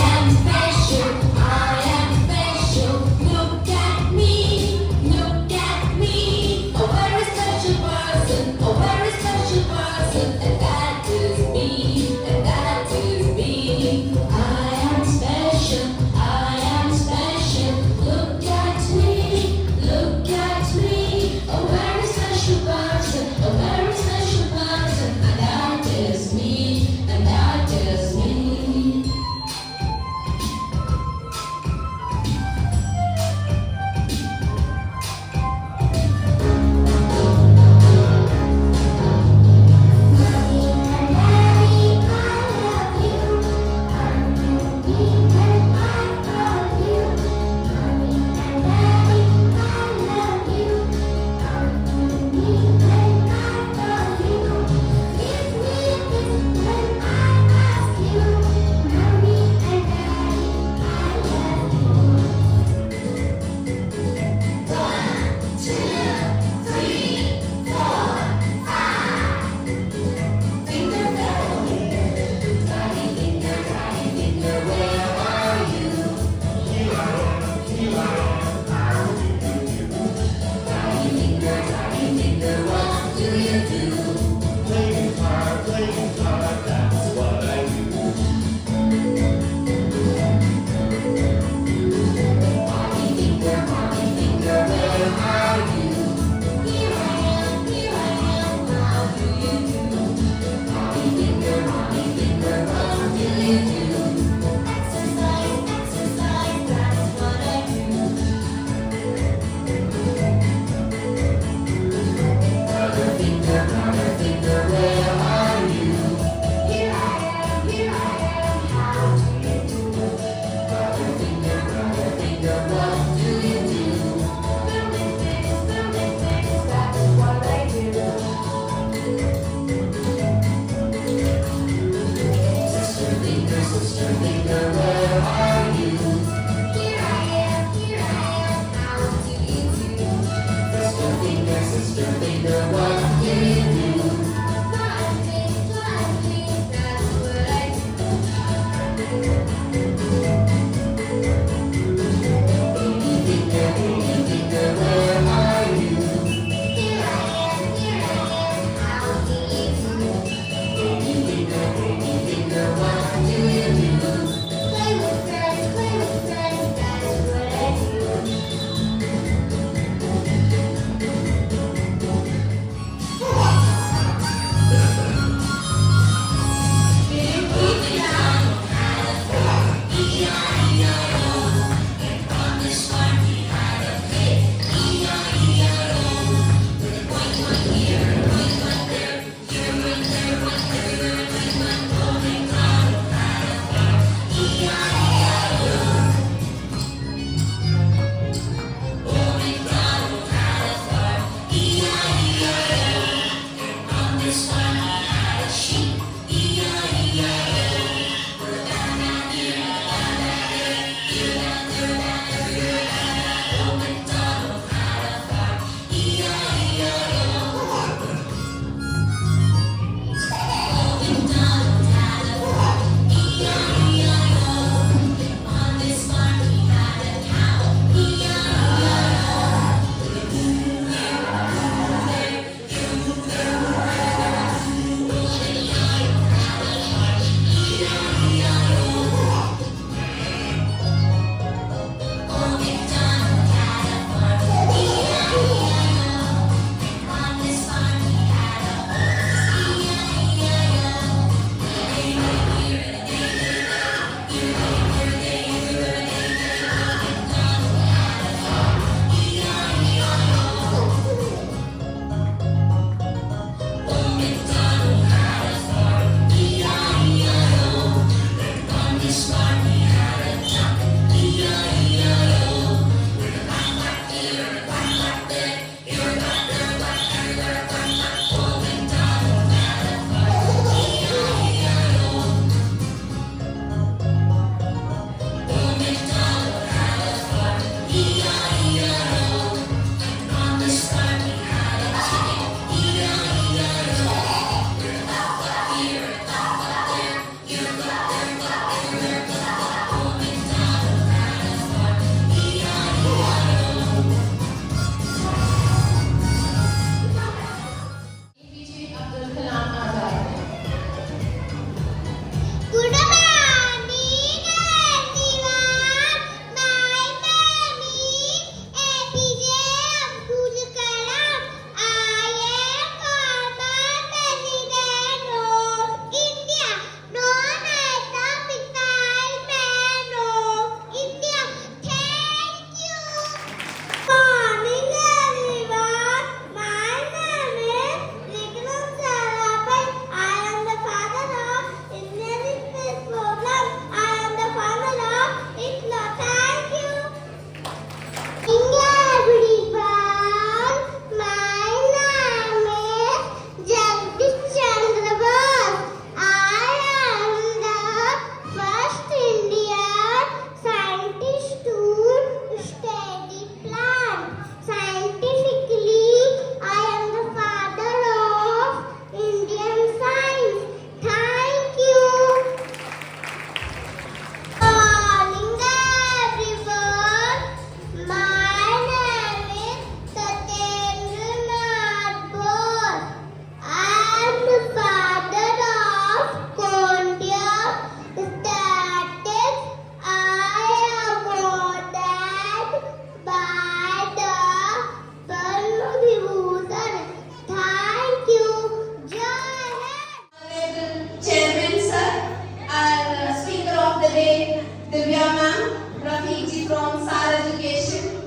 Rafiq ji from SAR Education,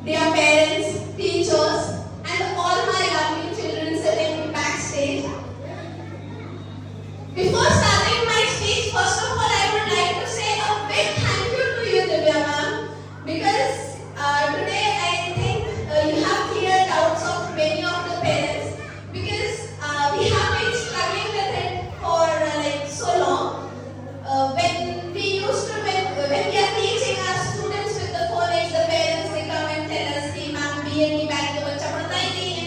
dear parents, teachers, and all my lovely children sitting backstage. Before starting my speech, first of all, I would like to say a big thank you to you, Divya ma'am, because today I think you have cleared doubts of many of the parents, because we have been struggling with it for like so long. When we are teaching our students with the phonics, the parents they come and tell us कि ma'am BA की bag तो बच्चा पढ़ता ही नहीं है.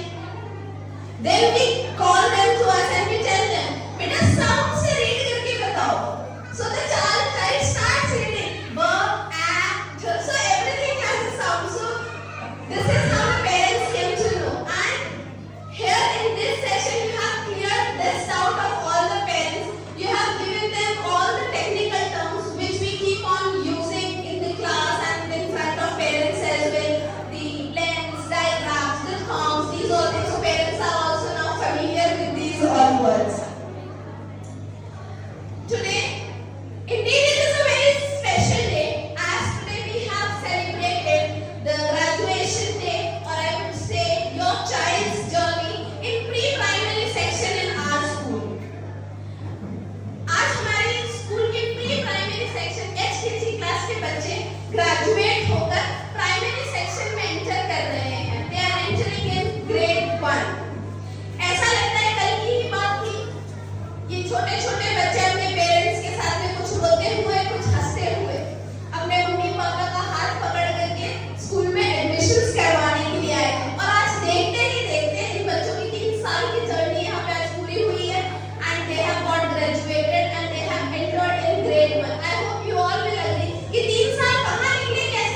Then we call them to us and we tell them, बेटा sound से read करके बताओ. So the child starts reading b, a, so everything has a sound. So this is how the parents came to know. And here in this session you have cleared this doubt of all the parents. You have given them all the technical terms which we keep on using in the class and in front of parents as well. The lens, diagrams, the terms, these all things. So parents are also now familiar with these all words. Today, indeed it is a very special day, as today we have celebrated the graduation day, or I would say your child's journey in pre-primary section in our school. आज हमारे school के pre-primary section HTC class के बच्चे graduate होकर primary section में enter कर रहे हैं. They are entering in grade 1. ऐसा लगता है कल की ही बात थी. ये छोटे छोटे बच्चे अपने पेरेंट्स के साथ में कुछ रोते हुए कुछ हंसते हुए अपने मम्मी पापा का हाथ पकड़ करके स्कूल में एडमिशंस करवाने के लिए आए थे. और आज देखते ही देखते इन बच्चों की 3 साल की जर्नी यहाँ पे आज पूरी हुई है and they have got graduated and they have entered in grade 1. I hope you all will agree कि 3 साल कहाँ निकले कैसे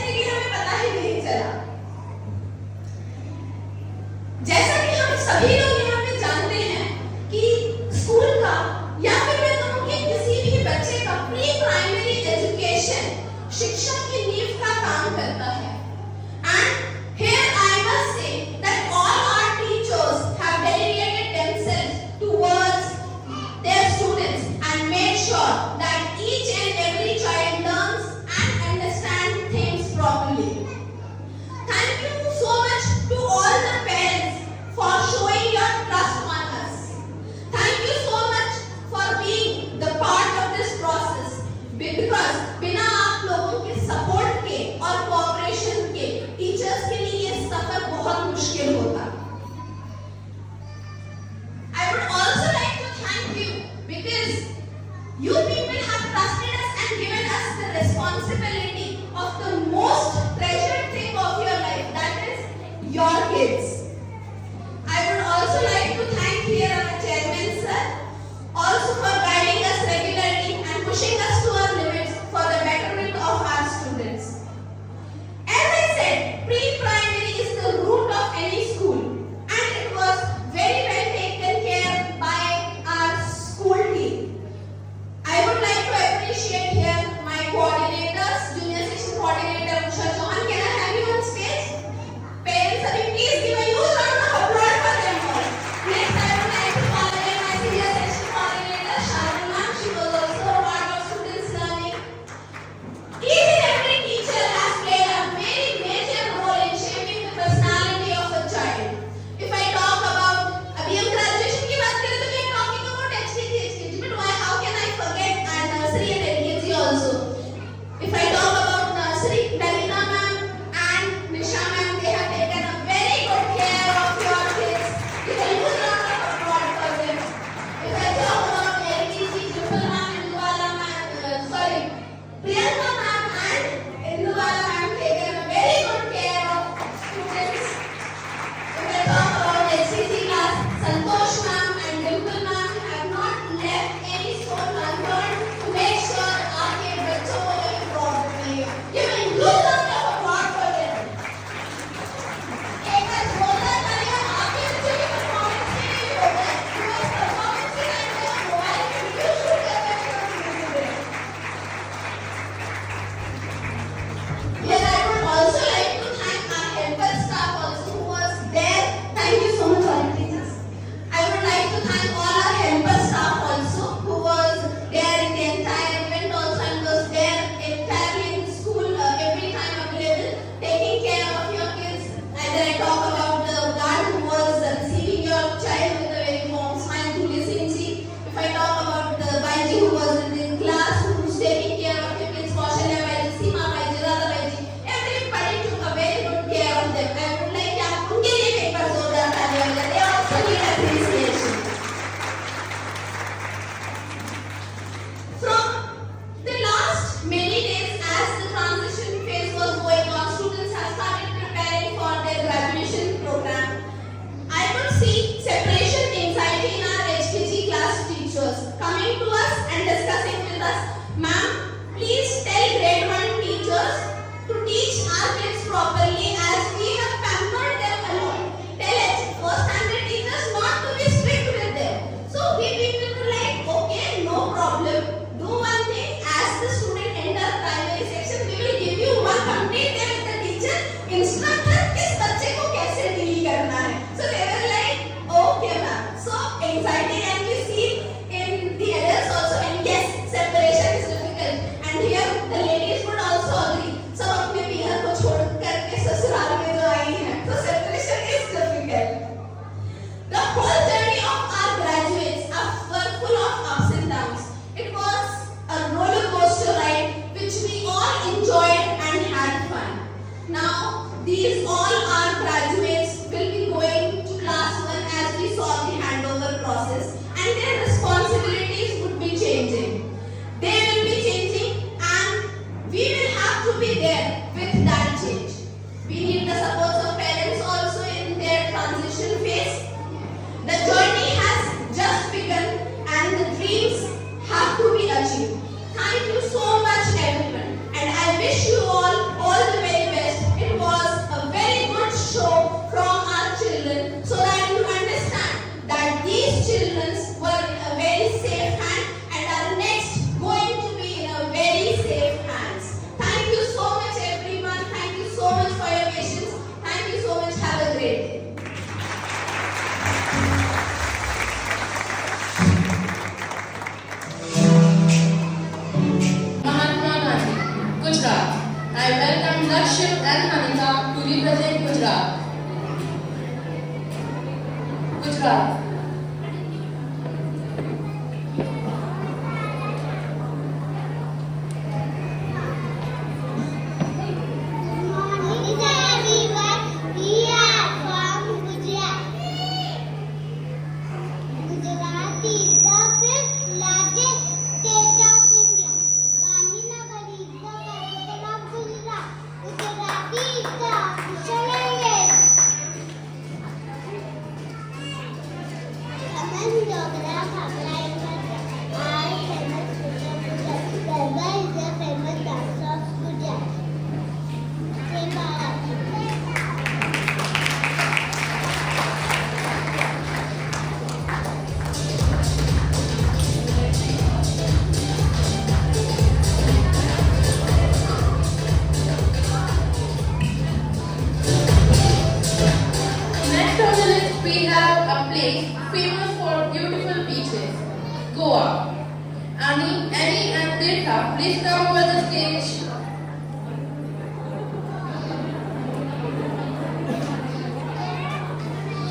I welcome Lakshya and Anita to represent Gujarat. Gujarat. Morning everyone, we are from Gujarat. Gujarat is the fifth largest state of India. Gandhinagar is the capital of Gujarat. Gujarati is the official language. Raman Dogra Bhabla are famous food of Gujarat. Garba is the famous dance of Gujarat. Jai Bharat. Next on the list we have a place famous for beautiful beaches, Goa. Annie and Tirtha, please come over the stage.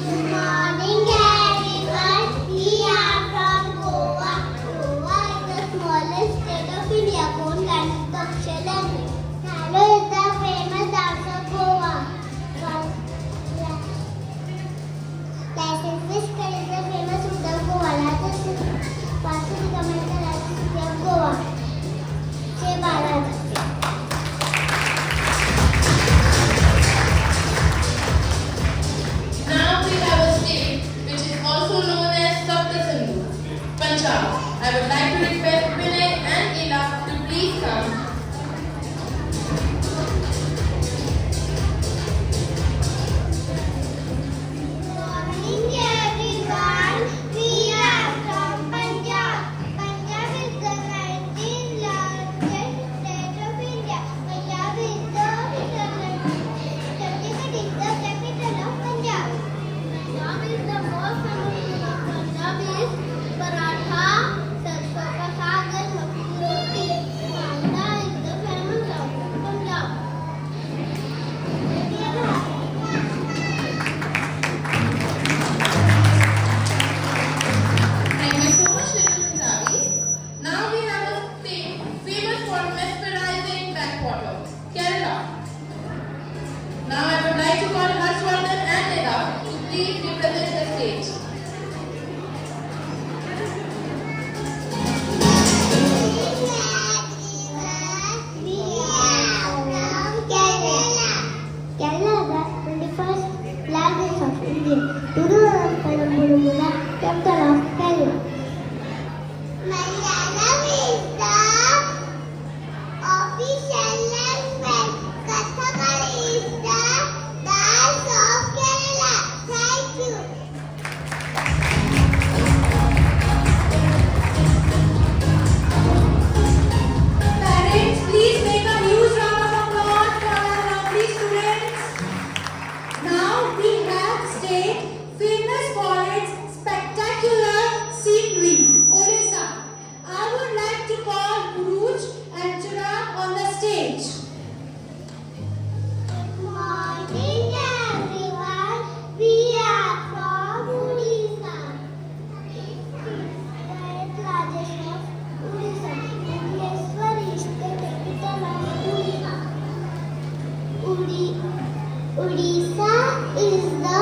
Good morning everyone, we are from Goa. Goa is the smallest state of India, born and the official language. Nalo is the famous dance of Goa. License fish curry is the famous food of Goa. License Pasu is the license food of Goa. Jai Bharat. Now we have a state which is also known as Sapta Sindhu, Punjab. I would like to request Vinay and Ila to please come. Morning everyone, we are from Punjab. Punjab is the 19th largest state of India. Punjab is the Chandigarh is the capital of Punjab. Punjab is the most famous food of Punjab is paratha, sarson ka saag and makki di roti. Paratha is the famous of Punjab. Thank you so much, little Punjabi. Now we have a state famous for mesmerizing backwater, Kerala. Now I would like to call Harshvardhan and Ila to please represent the stage. Kerala is the 21st largest of India. Thiruvananthapuram, capital of Kerala. Malayalam is the official language. Kathakali is the dance of Kerala. Thank you. Parents, please make a huge round of applause for our lovely students. Now we have state famous for its spectacular scenery, Odisha. I would like to call Guruj and Chirag on the stage. Morning everyone, we are from Odisha. Third largest of Odisha. Bhubaneswar is the capital of Odisha. Odisha is the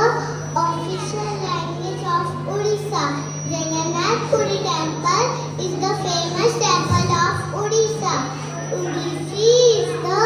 official language of Odisha. Jagannath Puri Temple is the famous temple of Odisha. Odissi is the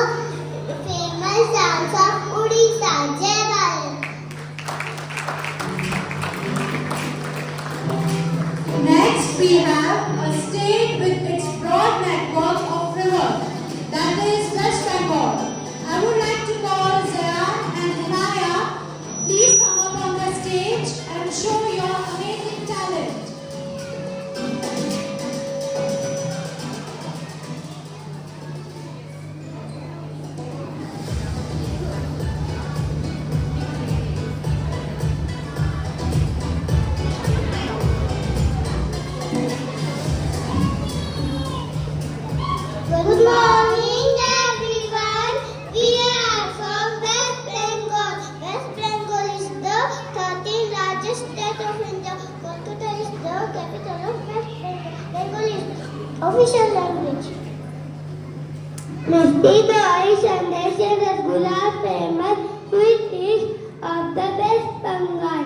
Idoi Sandesh Rasgulla famous sweet dish of the West Bengal.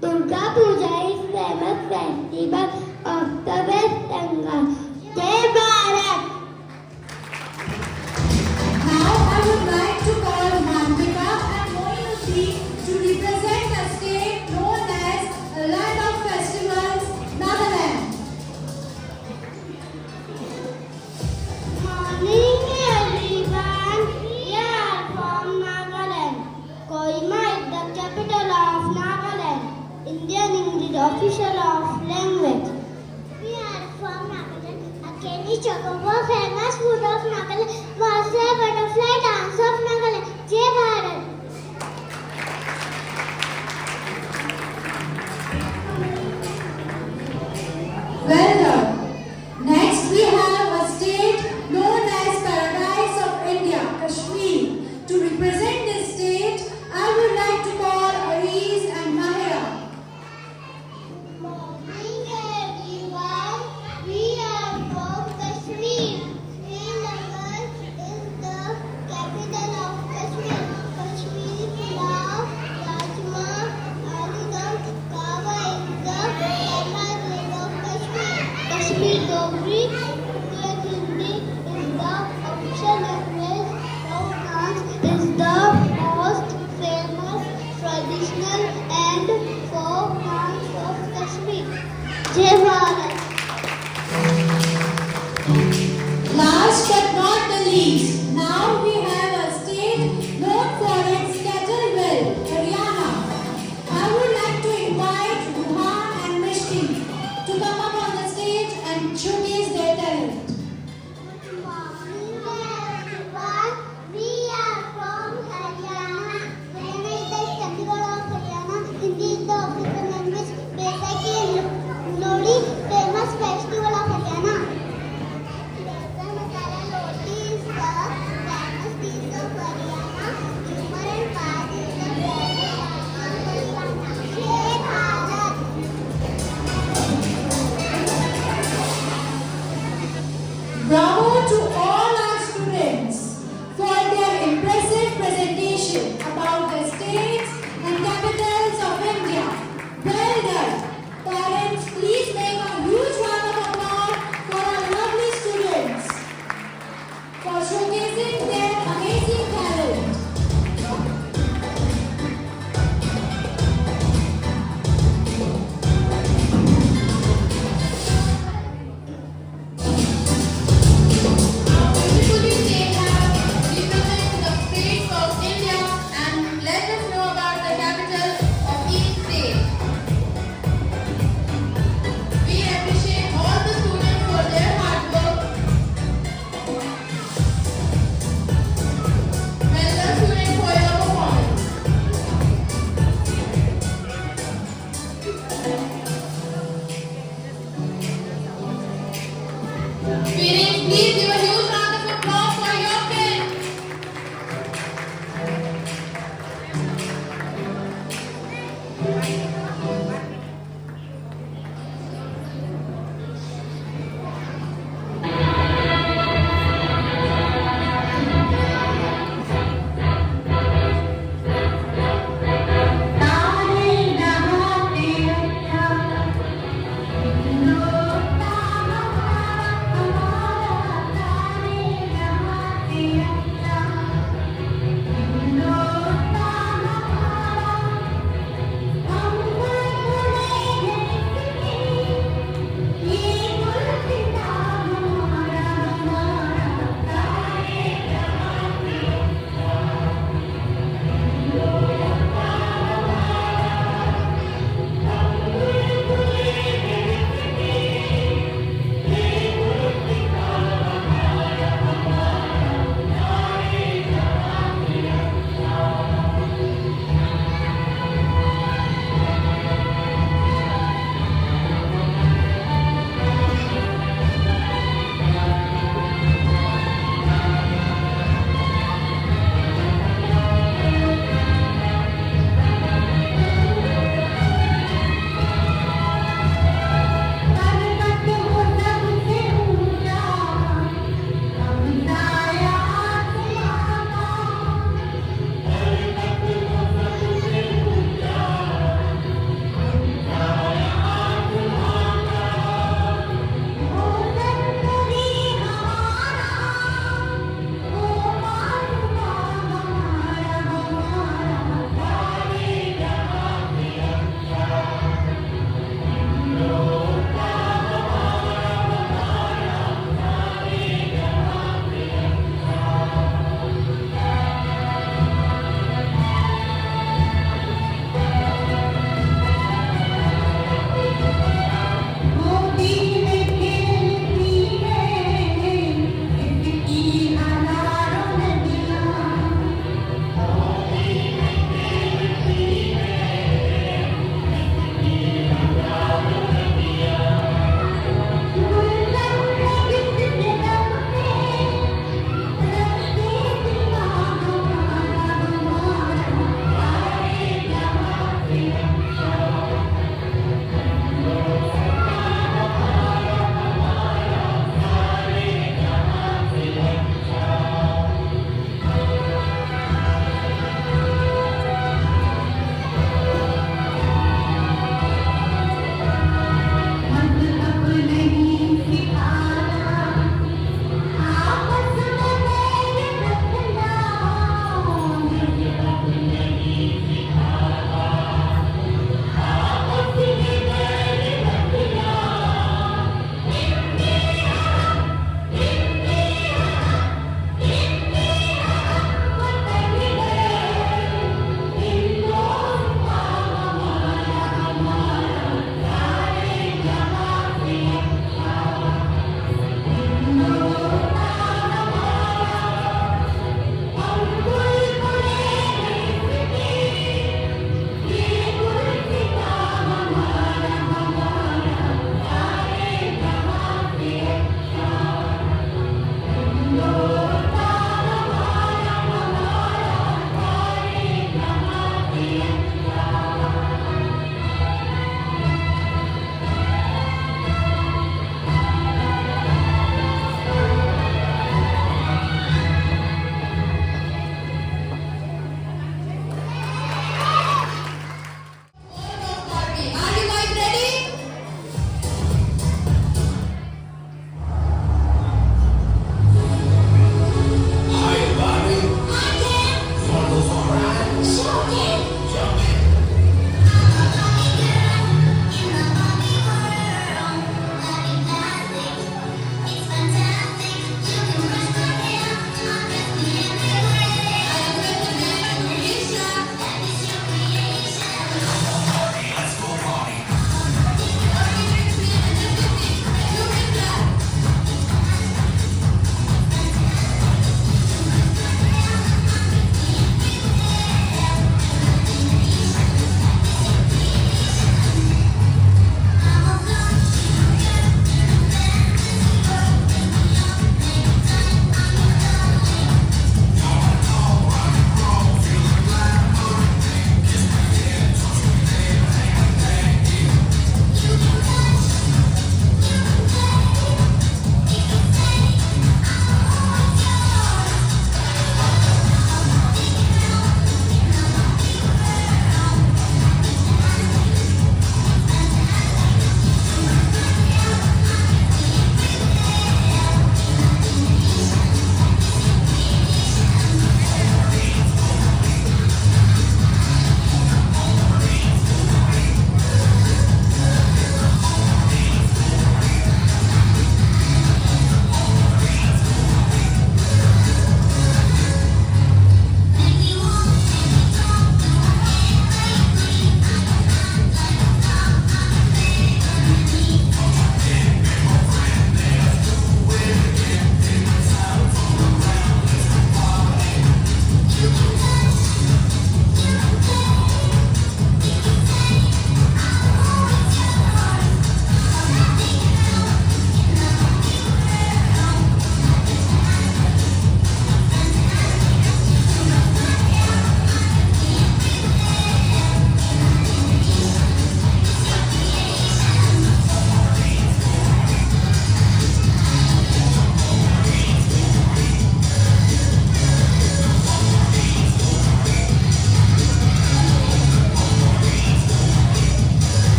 Durga Puja is famous festival of the West Bengal. Jai Bharat.